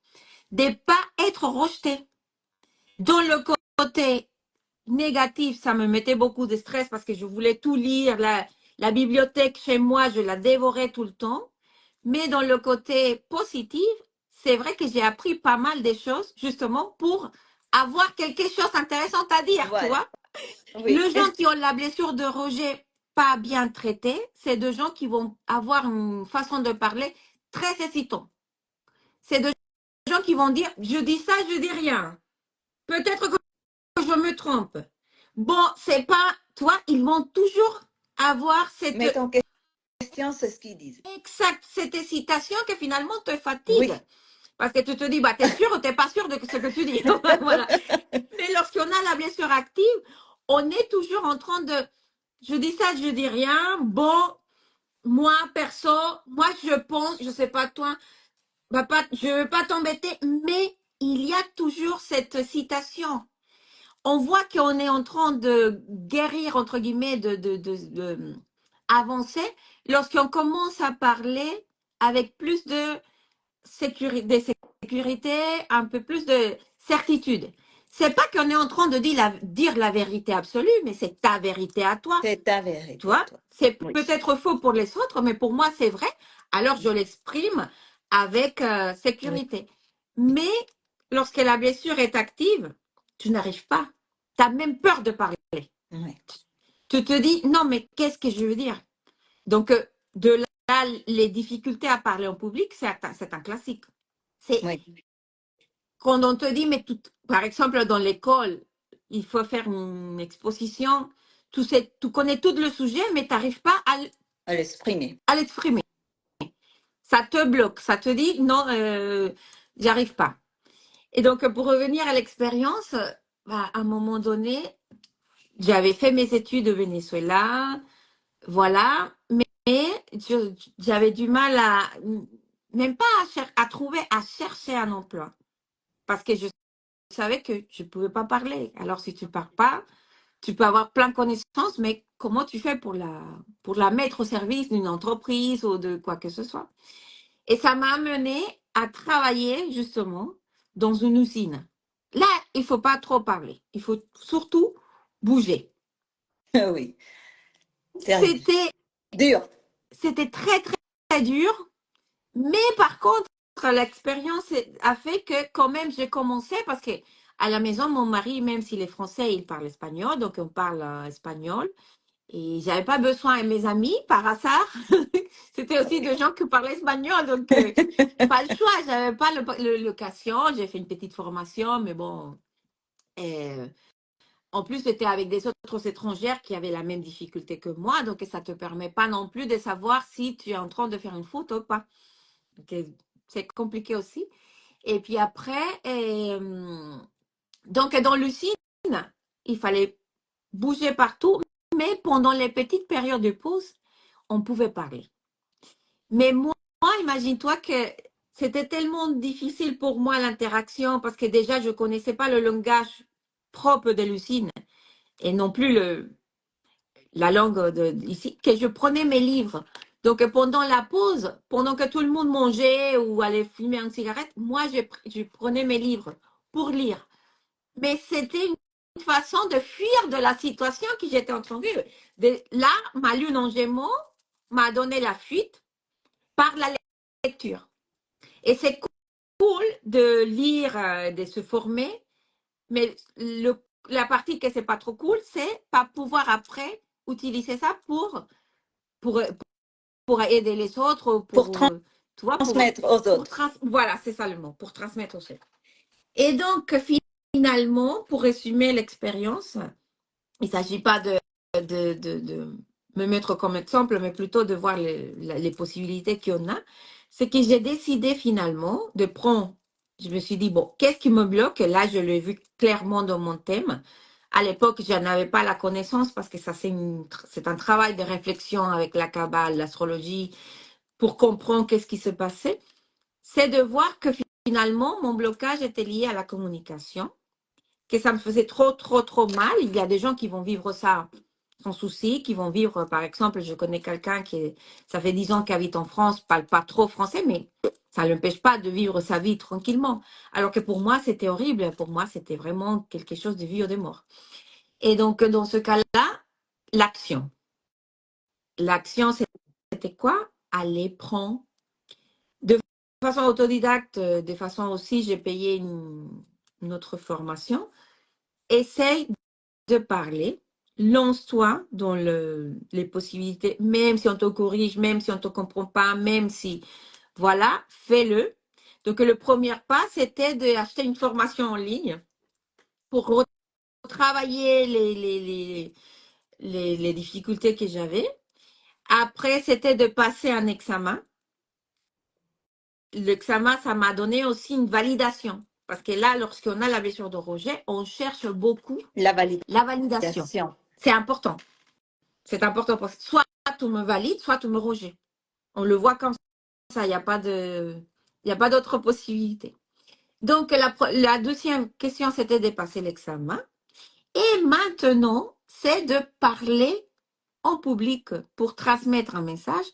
de ne pas être rejetée. Dans le côté négatif, ça me mettait beaucoup de stress parce que je voulais tout lire. La bibliothèque chez moi, je la dévorais tout le temps. Mais dans le côté positif, c'est vrai que j'ai appris pas mal de choses justement pour avoir quelque chose d'intéressant à dire, tu Voilà, vois. oui. Les gens qui ont la blessure de rejet pas bien traitée, c'est des gens qui vont avoir une façon de parler très hésitante. C'est des gens qui vont dire, je dis ça, je dis rien. Peut-être que je me trompe. Bon, c'est pas, toi, ils vont toujours avoir Mais cette ton question, c'est ce qu'ils disent. cette hésitation que finalement te fatigue. Oui. Parce que tu te dis, bah, t'es sûr ou t'es pas sûr de ce que tu dis. Voilà. Mais lorsqu'on a la blessure active, on est toujours en train de, je dis ça, je dis rien. Bon, moi, perso, moi, je pense, je sais pas toi, bah, pas, je veux pas t'embêter, mais il y a toujours cette citation. On voit qu'on est en train de guérir, entre guillemets, de avancer lorsqu'on commence à parler avec plus de sécurité, un peu plus de certitude. C'est pas qu'on est en train de dire la vérité absolue, mais c'est ta vérité à toi. C'est ta Tu vérité à vois, toi. c'est Oui. peut-être faux pour les autres, mais pour moi, c'est vrai. Alors, je l'exprime avec Oui. sécurité. Mais lorsque la blessure est active, tu n'arrives pas. Tu as même peur de parler. Oui. Tu te dis, non, mais qu'est-ce que je veux dire? Donc, de là, les difficultés à parler en public, c'est un classique. C'est Oui. quand on te dit, mais tout, par exemple, dans l'école, il faut faire une exposition, tu connais tout le sujet, mais tu n'arrives pas À l'exprimer. à l'exprimer. Ça te bloque, ça te dit, non, j'y arrive pas. Et donc, pour revenir à l'expérience, bah, à un moment donné, j'avais fait mes études au Venezuela, voilà, mais j'avais du mal même pas à trouver, à chercher un emploi. Parce que je savais que je ne pouvais pas parler. Alors, si tu ne parles pas, tu peux avoir plein de connaissances, mais comment tu fais pour la mettre au service d'une entreprise ou de quoi que ce soit? Et ça m'a amené à travailler justement dans une usine. Là, il ne faut pas trop parler. Il faut surtout bouger. Oui. C'est C'était, dur. c'était très, très, très dur. Mais par contre, l'expérience a fait que quand même j'ai commencé parce que à la maison, mon mari, même s'il est français, il parle espagnol, donc on parle espagnol. Et j'avais pas besoin de mes amis par hasard. C'était aussi des gens qui parlaient espagnol, donc pas le choix. J'avais pas l'occasion. J'ai fait une petite formation, mais bon. euh, En plus, j'étais avec des autres étrangères qui avaient la même difficulté que moi, donc ça te permet pas non plus de savoir si tu es en train de faire une faute ou pas. Donc, c'est compliqué aussi. Et puis après, donc dans l'usine, il fallait bouger partout, mais pendant les petites périodes de pause, on pouvait parler. Mais moi, imagine-toi que c'était tellement difficile pour moi l'interaction parce que déjà, je ne connaissais pas le langage propre de l'usine et non plus la langue ici, que je prenais mes livres. Donc, pendant la pause, pendant que tout le monde mangeait ou allait fumer une cigarette, moi, je prenais mes livres pour lire. Mais c'était une façon de fuir de la situation que j'étais en train de vivre. Là, ma lune en Gémeaux m'a donné la fuite par la lecture. Et c'est cool de lire, de se former, mais la partie que c'est pas trop cool, c'est pas pouvoir après utiliser ça pour, pour aider les autres, Pour tu vois, transmettre aux autres. voilà, c'est ça le mot, pour transmettre aux autres. Et donc, finalement, pour résumer l'expérience, il ne s'agit pas de me mettre comme exemple, mais plutôt de voir les possibilités qu'il y en a. C'est que j'ai décidé finalement de prendre, je me suis dit, bon, qu'est-ce qui me bloque? Là, je l'ai vu clairement dans mon thème. À l'époque, je n'avais pas la connaissance parce que ça, c'est un travail de réflexion avec la Kabbale, l'astrologie, pour comprendre qu'est-ce qui se passait. C'est de voir que finalement, mon blocage était lié à la communication, que ça me faisait trop mal. Il y a des gens qui vont vivre ça sans souci, qui vont vivre, par exemple, je connais quelqu'un ça fait 10 ans qu'il habite en France, parle pas trop français, mais ça ne l'empêche pas de vivre sa vie tranquillement. Alors que pour moi, c'était horrible. Pour moi, c'était vraiment quelque chose de vie ou de mort. Et donc, dans ce cas-là, l'action. L'action, c'était quoi? Aller prendre de façon autodidacte, de façon aussi, j'ai payé une autre formation. Essaye de parler, lance-toi dans les possibilités, même si on te corrige, même si on ne te comprend pas, même si, voilà, fais-le. Donc, le premier pas, c'était d'acheter une formation en ligne pour retravailler les difficultés que j'avais. Après, c'était de passer un examen. L'examen, ça m'a donné aussi une validation. Parce que là, lorsqu'on a la blessure de rejet, on cherche beaucoup La la validation. validation. C'est important. C'est important parce que soit tu me valides, soit tu me rejettes. On le voit comme ça, il n'y a pas d'autre possibilité. Donc, la deuxième question, c'était de passer l'examen. Et maintenant, c'est de parler en public pour transmettre un message,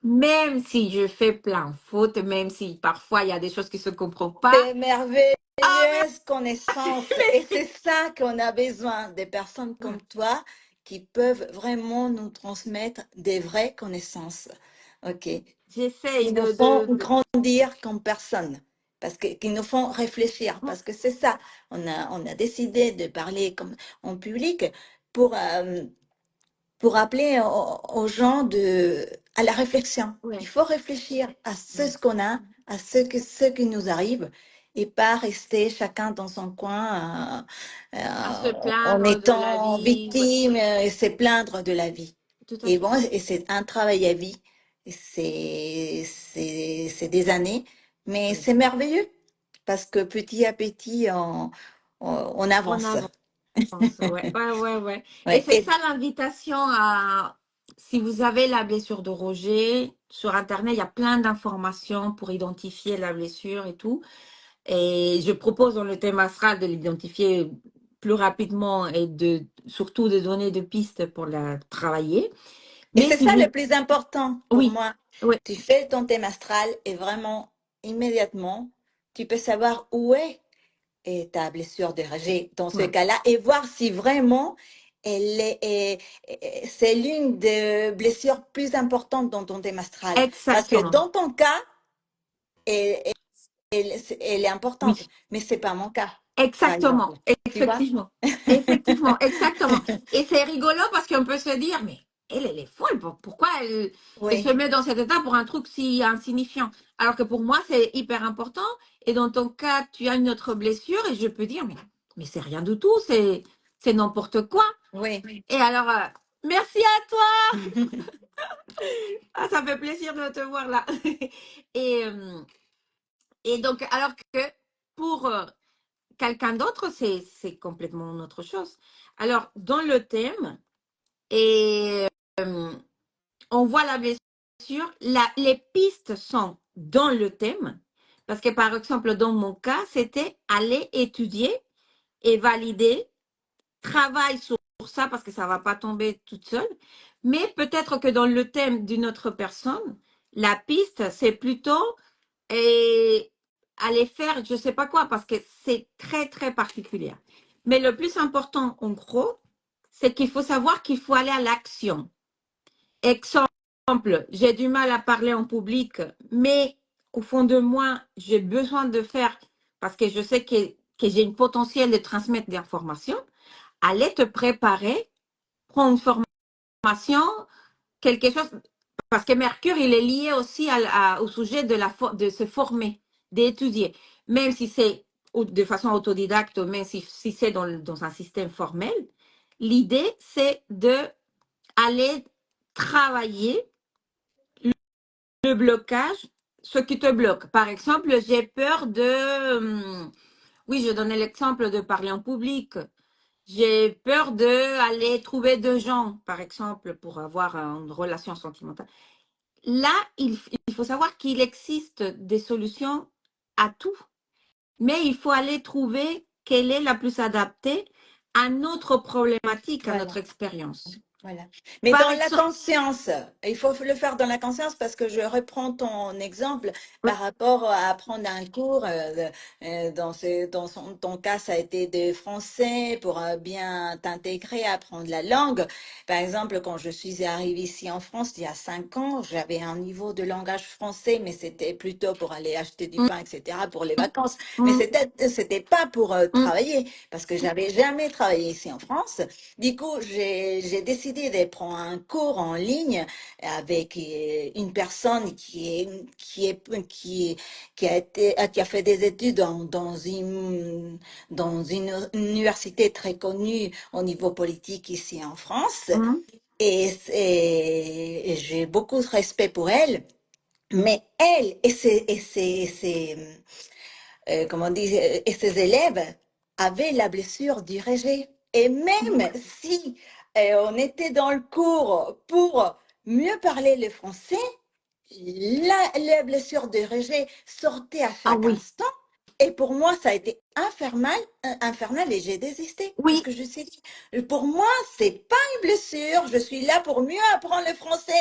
même si je fais plein de fautes, même si parfois il y a des choses qui ne se comprennent pas. Des merveilleuses Ah, connaissances. Et merci. c'est ça qu'on a besoin, des personnes comme toi qui peuvent vraiment nous transmettre des vraies connaissances. OK. J'essaye Qui nous font grandir comme personnes. Parce que, qui nous font réfléchir. Parce que c'est ça. On a décidé de parler comme, en public pour appeler aux gens à la réflexion. Ouais. Il faut réfléchir à ce qu'on a, à ce qui nous arrive, et pas rester chacun dans son coin À se en plaindre de la étant vie. Ouais, victime et se plaindre de la vie. tout à Et fait. bon, et c'est un travail à vie, et c'est des années, mais Oui. c'est merveilleux parce que petit à petit, on On avance. avance. Ouais, ouais, ouais, ouais. Et Ouais. c'est ça l'invitation à, si vous avez la blessure de rejet, sur Internet, il y a plein d'informations pour identifier la blessure et tout. Et je propose dans le thème astral de l'identifier plus rapidement et surtout de donner des pistes pour la travailler. Et Mais c'est si ça vous, le plus important pour oui, moi. oui, Tu fais ton thème astral et vraiment, immédiatement, tu peux savoir où est ta blessure de rejet dans ce ouais, cas-là et voir si vraiment c'est l'une des blessures plus importantes dans ton thème astral. Parce que exactement. dans ton cas, elle, elle est Oui. importante, mais c'est pas mon cas, par Exactement, exemple. Tu vois? effectivement, effectivement, exactement. Et c'est rigolo parce qu'on peut se dire, mais elle est folle, pourquoi elle se Oui, met dans cet état pour un truc si insignifiant? Alors que pour moi, c'est hyper important. Et dans ton cas, tu as une autre blessure et je peux dire, mais c'est rien du tout, c'est n'importe quoi. oui. Et alors, merci à toi. Ah, ça fait plaisir de te voir là. Et, euh, et donc, alors que pour quelqu'un d'autre, c'est complètement autre chose. Alors, dans le thème, et on voit la blessure, les pistes sont dans le thème, parce que par exemple, dans mon cas, c'était aller étudier et valider, travail sur ça, parce que ça ne va pas tomber toute seule, Mais peut-être que dans le thème d'une autre personne, la piste, c'est plutôt aller faire je sais pas quoi, parce que c'est très, très particulier. Mais le plus important, en gros, c'est qu'il faut savoir qu'il faut aller à l'action. Exemple, j'ai du mal à parler en public, mais au fond de moi, j'ai besoin de faire, parce que je sais que j'ai une potentiel de transmettre des informations. Allez te préparer, prends une formation, quelque chose, parce que Mercure, il est lié aussi au sujet de se former, d'étudier. Même si c'est de façon autodidacte, même si c'est dans un système formel, l'idée, c'est de aller travailler le blocage, ce qui te bloque. Par exemple, j'ai peur oui, je donnais l'exemple de parler en public. J'ai peur d'aller trouver deux gens, par exemple, pour avoir une relation sentimentale. Là, il faut savoir qu'il existe des solutions à tout, mais il faut aller trouver quelle est la plus adaptée à notre problématique, à notre Voilà. expérience. Voilà. Mais Par dans la exemple, conscience, il faut le faire dans la conscience parce que je reprends ton exemple oui, par rapport à apprendre un cours. Ton cas, ça a été de français pour bien t'intégrer, apprendre la langue. Par exemple, quand je suis arrivée ici en France il y a 5 ans, j'avais un niveau de langage français, mais c'était plutôt pour aller acheter du mm, pain, etc., pour les vacances. Mais mm, c'était pas pour mm, travailler parce que j'avais jamais travaillé ici en France. Du coup, j'ai décidé de prendre un cours en ligne avec une personne qui a fait des études dans une université très connue au niveau politique ici en France. mm. Et j'ai beaucoup de respect pour elle. Mais elle comment on dit, et ses élèves avaient la blessure du rejet. Et même si on était dans le cours pour mieux parler le français, la blessure de rejet sortait à Ah chaque oui, instant. Et pour moi, ça a été infernal et j'ai désisté. Parce oui, que je me suis dit, pour moi, c'est pas une blessure. Je suis là pour mieux apprendre le français.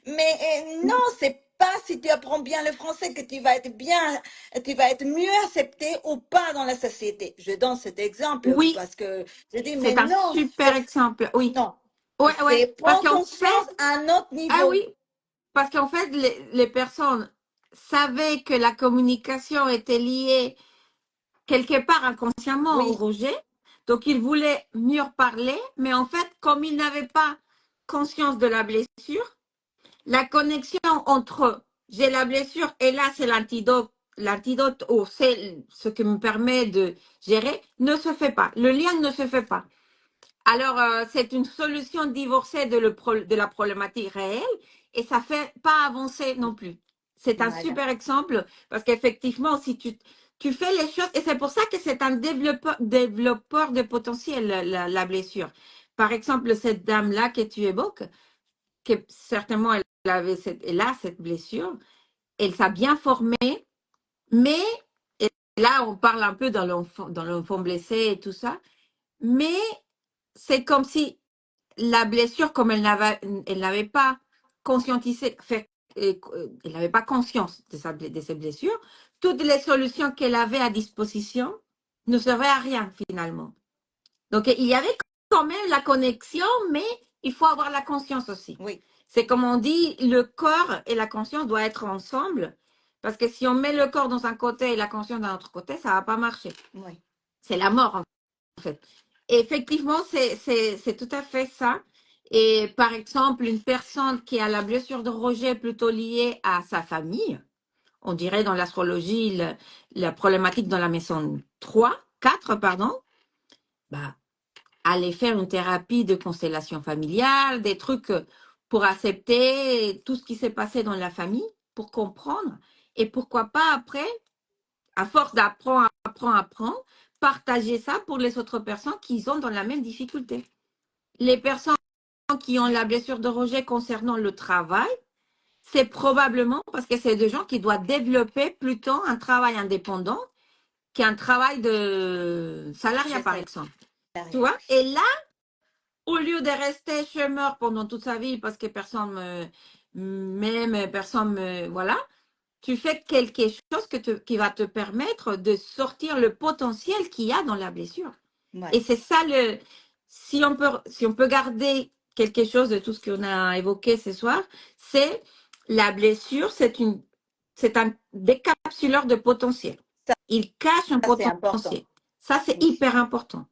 Mais non, c'est pas si tu apprends bien le français que tu vas être mieux accepté ou pas dans la société. Je donne cet exemple oui, parce que je dis, mais c'est un non, super exemple. Oui, non. ouais, ouais, C'est parce prendre qu'en conscience fait, à un autre ah niveau. oui, parce qu'en fait, les personnes savaient que la communication était liée quelque part inconsciemment au Oui, rejet. Donc, ils voulaient mieux parler, mais en fait, comme ils n'avaient pas conscience de la blessure, la connexion entre j'ai la blessure et là, c'est l'antidote ou c'est ce qui me permet de gérer, ne se fait pas. Le lien ne se fait pas. Alors, c'est une solution divorcée de la problématique réelle et ça fait pas avancer non plus. C'est un voilà, super exemple parce qu'effectivement, si tu fais les choses, et c'est pour ça que c'est un développeur de potentiel, la blessure. Par exemple, cette dame-là que tu évoques, que certainement elle a cette blessure, elle s'est bien formée, mais et là, on parle un peu dans l'enfant blessé et tout ça, mais c'est comme si la blessure, comme elle n'avait pas conscientisé, elle n'avait pas conscience de ses blessures, toutes les solutions qu'elle avait à disposition ne servaient à rien finalement. Donc, il y avait quand même la connexion, mais il faut avoir la conscience aussi. oui, C'est comme on dit, le corps et la conscience doivent être ensemble, parce que si on met le corps dans un côté et la conscience dans l'autre côté, ça ne va pas marcher. oui, C'est la mort, en fait. Et effectivement, c'est tout à fait ça. Et par exemple, une personne qui a la blessure de rejet plutôt liée à sa famille, on dirait dans l'astrologie la problématique dans la maison 3, 4, pardon, bah, aller faire une thérapie de constellation familiale, des trucs pour accepter tout ce qui s'est passé dans la famille, pour comprendre. Et pourquoi pas après, à force d'apprendre, partager ça pour les autres personnes qui sont dans la même difficulté. Les personnes qui ont la blessure de rejet concernant le travail, c'est probablement parce que c'est des gens qui doivent développer plutôt un travail indépendant qu'un travail de salariat, de par exemple. Tu salariat. vois? Et là, au lieu de rester chômeur pendant toute sa vie parce que personne m'aime, personne me, voilà, tu fais quelque chose qui va te permettre de sortir le potentiel qu'il y a dans la blessure. Ouais. Et c'est ça si on peut garder quelque chose de tout ce qu'on a évoqué ce soir, c'est la blessure, c'est un décapsuleur de potentiel. Il cache un Ça, c'est important. potentiel. Ça, c'est Oui. hyper important.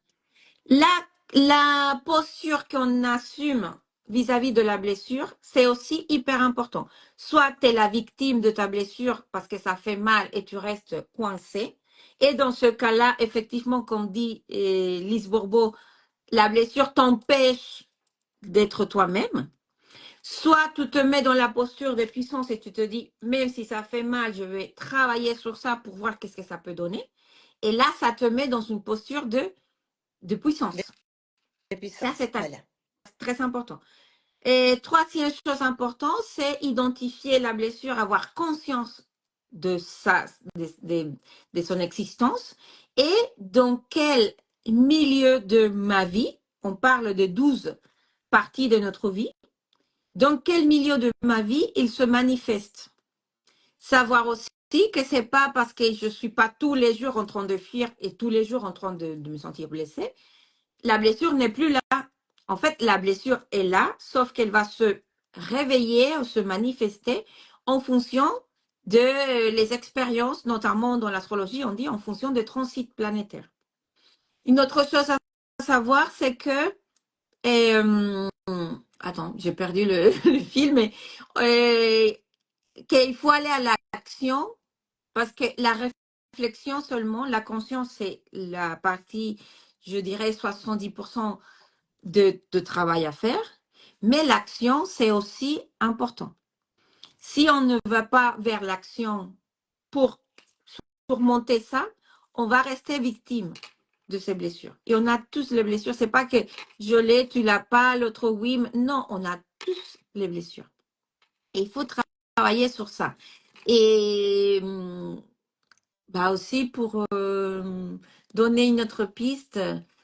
La posture qu'on assume vis-à-vis de la blessure, c'est aussi hyper important. Soit tu es la victime de ta blessure parce que ça fait mal et tu restes coincé. Et dans ce cas-là, effectivement, comme dit Lise Bourbeau, la blessure t'empêche d'être toi-même. Soit tu te mets dans la posture de puissance et tu te dis, même si ça fait mal, je vais travailler sur ça pour voir qu'est-ce que ça peut donner. Et là, ça te met dans une posture de puissance. Et puis Ça, c'est voilà. très important. Et troisième chose importante, c'est identifier la blessure, avoir conscience de de son existence et dans quel milieu de ma vie, on parle de 12 parties de notre vie, dans quel milieu de ma vie il se manifeste. Savoir aussi que c'est pas parce que je suis pas tous les jours en train de fuir et tous les jours en train de me sentir blessée, la blessure n'est plus là. En fait, la blessure est là, sauf qu'elle va se réveiller ou se manifester en fonction de les expériences, notamment dans l'astrologie, on dit en fonction des transits planétaires. Une autre chose à savoir, c'est que, attends, j'ai perdu le fil, mais qu'il faut aller à l'action parce que la réflexion seulement, la conscience, c'est la partie, je dirais, 70% de travail à faire, mais l'action, c'est aussi important. Si on ne va pas vers l'action pour surmonter ça, on va rester victime de ces blessures. Et on a tous les blessures. C'est pas que je l'ai, tu l'as pas, l'autre oui. Non, on a tous les blessures. Et il faut travailler sur ça. Et bah aussi pour donner une autre piste,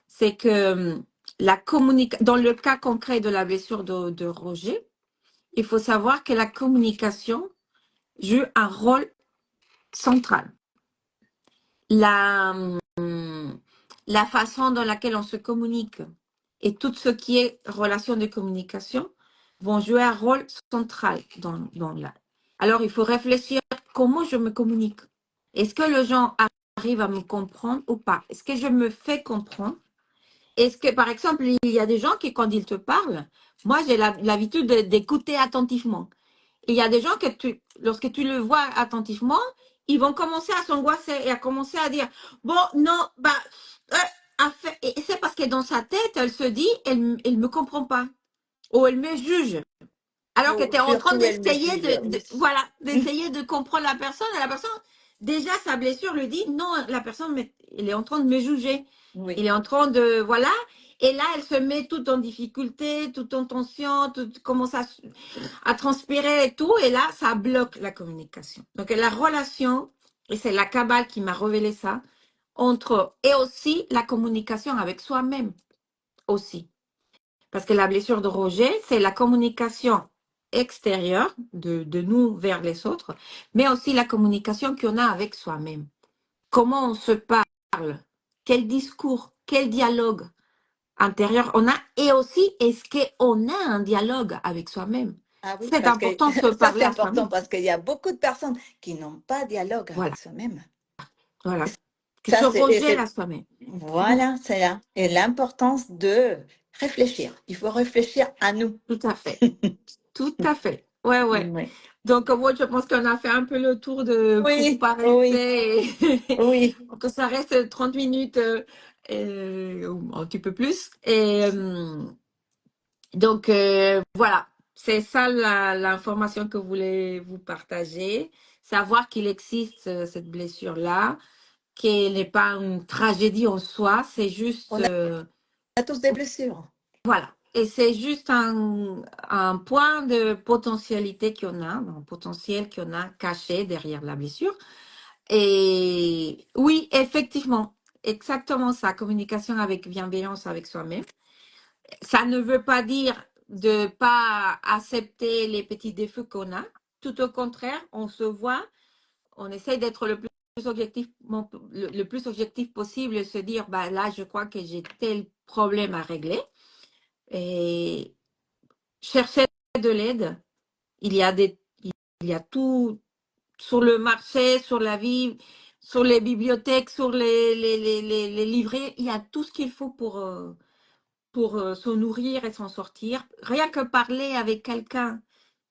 c'est que dans le cas concret de la blessure de Roger, il faut savoir que la communication joue un rôle central. La façon dans laquelle on se communique et tout ce qui est relation de communication vont jouer un rôle central dans la. Alors, il faut réfléchir comment je me communique. Est-ce que les gens arrivent à me comprendre ou pas? Est-ce que je me fais comprendre? Est-ce que, par exemple, il y a des gens qui, quand ils te parlent, moi, j'ai l'habitude d'écouter attentivement. Et il y a des gens lorsque tu le vois attentivement, ils vont commencer à s'angoisser et à commencer à dire, bon, non, bah, et c'est parce que dans sa tête, elle se dit, elle me comprend pas. Ou elle me juge. Alors que tu es en train Surtout, elle me d'essayer juge, oui. voilà, d'essayer de comprendre la personne. Et la personne, déjà, sa blessure lui dit, non, la personne, elle est en train de me juger. Oui. Elle est en train de, voilà. Et là, elle se met tout en difficulté, tout en tension, tout commence à transpirer et tout. Et là, ça bloque la communication. Donc, la relation, et c'est la Kabbale qui m'a révélé ça, et aussi la communication avec soi-même aussi. Parce que la blessure de Roger, c'est la communication extérieure de nous vers les autres, mais aussi la communication qu'on a avec soi-même. Comment on se parle, quel discours, quel dialogue intérieur on a, et aussi est-ce qu'on a un dialogue avec soi-même. Ah oui, C'est parce que important de se ça, parler c'est à important soi-même. parce qu'il y a beaucoup de personnes qui n'ont pas de dialogue Voilà, avec soi-même. voilà. Qui se Ça, rejettent à soi-même. voilà, c'est là. Et l'importance de réfléchir. Il faut réfléchir à nous. Tout à fait. Tout à fait. Ouais, ouais. Oui, Donc, moi, je pense qu'on a fait un peu le tour pour oui, pas oui, rester, oui. pour que ça reste 30 minutes, ou un petit peu plus. Et donc, voilà. C'est ça l'information que je voulais vous partager. Savoir qu'il existe cette blessure-là, qu'elle n'est pas une tragédie en soi, c'est juste, On a tous des blessures. voilà. Et c'est juste un point de potentialité qu'on a, un potentiel qu'on a caché derrière la blessure. Et oui, effectivement, exactement ça, communication avec bienveillance avec soi-même. Ça ne veut pas dire de pas accepter les petits défauts qu'on a. Tout au contraire, on se voit, on essaye d'être le plus objectif possible et se dire, bah là, je crois que j'ai tel problème à régler. Et chercher de l'aide. Il y a tout sur le marché, sur la vie, sur les bibliothèques, sur les livrets. Il y a tout ce qu'il faut pour se nourrir et s'en sortir. Rien que parler avec quelqu'un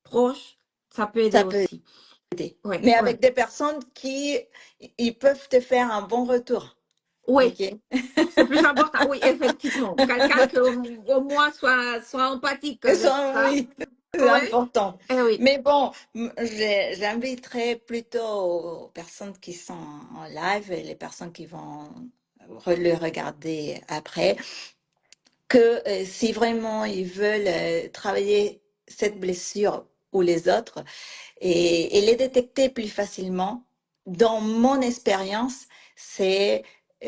proche, ça peut aider Ça peut aussi. aider. Oui, Mais oui. avec des personnes qui ils peuvent te faire un bon retour. Oui, OK? c'est plus important. Oui, effectivement. Quelqu'un qui au moins soit empathique avec ça. Oui, c'est Oui, important. eh oui. Mais bon, j'inviterai plutôt aux personnes qui sont en live et les personnes qui vont le regarder après, que si vraiment ils veulent travailler cette blessure ou les autres et les détecter plus facilement, dans mon expérience, c'est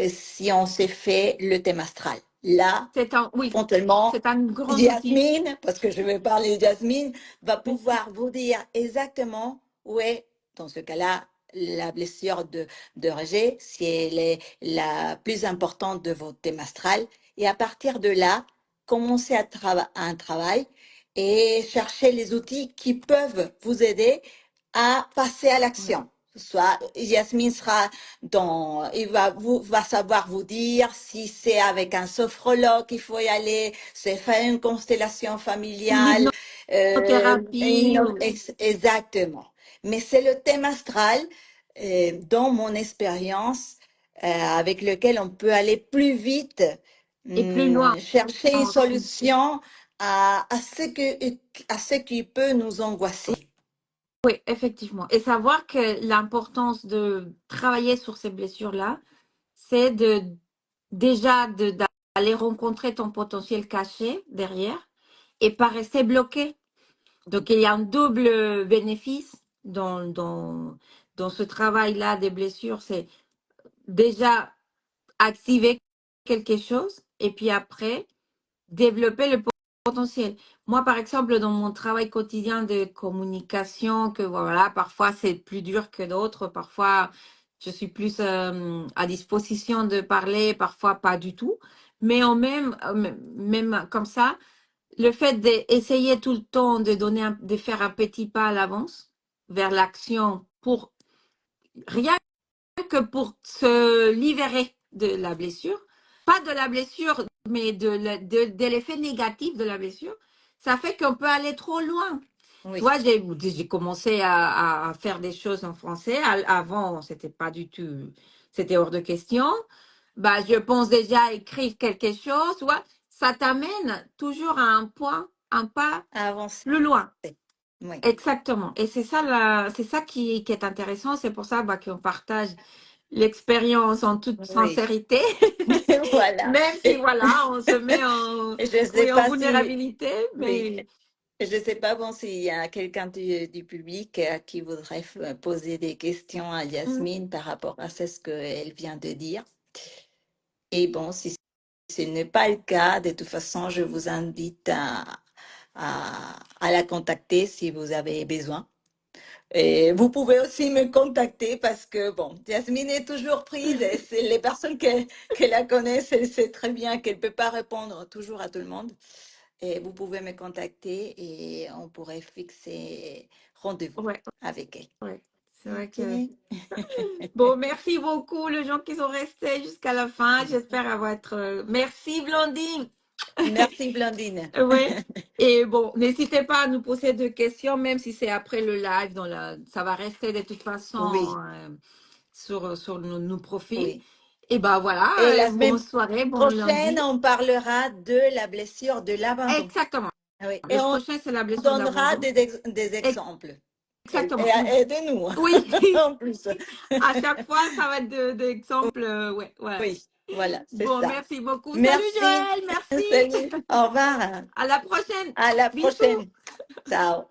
si on s'est fait le thème astral. Là, Oui, éventuellement, c'est un grand outil. Yasmine, parce que je vais parler de Yasmine, va pouvoir vous dire exactement où est, dans ce cas-là, la blessure de rejet, si elle est la plus importante de votre thème astral. Et à partir de là, commencer un travail et chercher les outils qui peuvent vous aider à passer à Oui. l'action. Soit Yasmine sera va savoir vous dire si c'est avec un sophrologue qu'il faut y aller, c'est faire une constellation Une familiale, hypnothérapie. exactement. Mais c'est le thème astral, dans mon expérience, avec lequel on peut aller plus vite, Et plus loin chercher une aussi. solution à ce qui peut nous angoisser. Oui, effectivement. Et savoir que l'importance de travailler sur ces blessures-là, c'est d'aller rencontrer ton potentiel caché derrière et pas rester bloqué. Donc, il y a un double bénéfice dans ce travail-là des blessures. C'est déjà activer quelque chose et puis après, développer le potentiel. Moi, par exemple, dans mon travail quotidien de communication, que voilà, parfois c'est plus dur que d'autres, parfois je suis plus à disposition de parler, parfois pas du tout. Mais même comme ça, le fait d'essayer tout le temps de faire un petit pas à l'avance vers l'action pour rien que pour se libérer de la blessure, pas de la blessure, mais de l'effet négatif de la blessure, ça fait qu'on peut aller trop loin. Tu Oui, vois, j'ai commencé à faire des choses en français. Avant, c'était pas du tout, c'était hors de question. Bah, je pense déjà à écrire quelque chose, tu vois. Ça t'amène toujours à un point, un pas avancer. plus loin. Oui, Exactement. Et c'est ça qui est intéressant. C'est pour ça bah, qu'on partage l'expérience en toute oui. sincérité, Voilà. même si voilà, on se met Je ne sais oui, en pas si, vulnérabilité, oui, mais je sais pas bon s'il y a quelqu'un du public qui voudrait poser des questions à mm, Yasmine par rapport à ce qu'elle vient de dire. Et bon, si ce n'est pas le cas, de toute façon, je vous invite à la contacter si vous avez besoin. Et vous pouvez aussi me contacter parce que, bon, Yasmine est toujours prise et c'est les personnes qui la connaissent, elle sait très bien qu'elle ne peut pas répondre toujours à tout le monde. Et vous pouvez me contacter et on pourrait fixer rendez-vous ouais, avec elle. ouais. C'est vrai que Ok. bon, merci beaucoup les gens qui sont restés jusqu'à la fin. J'espère avoir être merci Blondine. Merci, Blandine. Oui. Et bon, n'hésitez pas à nous poser des questions, même si c'est après le live. Ça va rester de toute façon Oui, sur nos profils. oui. Et ben voilà, Et la bonne semaine soirée, bon prochaine, lundi. on parlera de la blessure de l'abandon. Exactement. Oui. Et Le on prochain, c'est la blessure donnera d'abandon. des exemples. Exactement. Aidez-nous, Oui. en plus. À chaque fois, ça va être d'exemples. Ouais, ouais. Oui, voilà, c'est Bon, ça. merci beaucoup. Salut Merci. Joël, merci. Salut. Au revoir. À la prochaine. À la Bisous. prochaine. Ciao.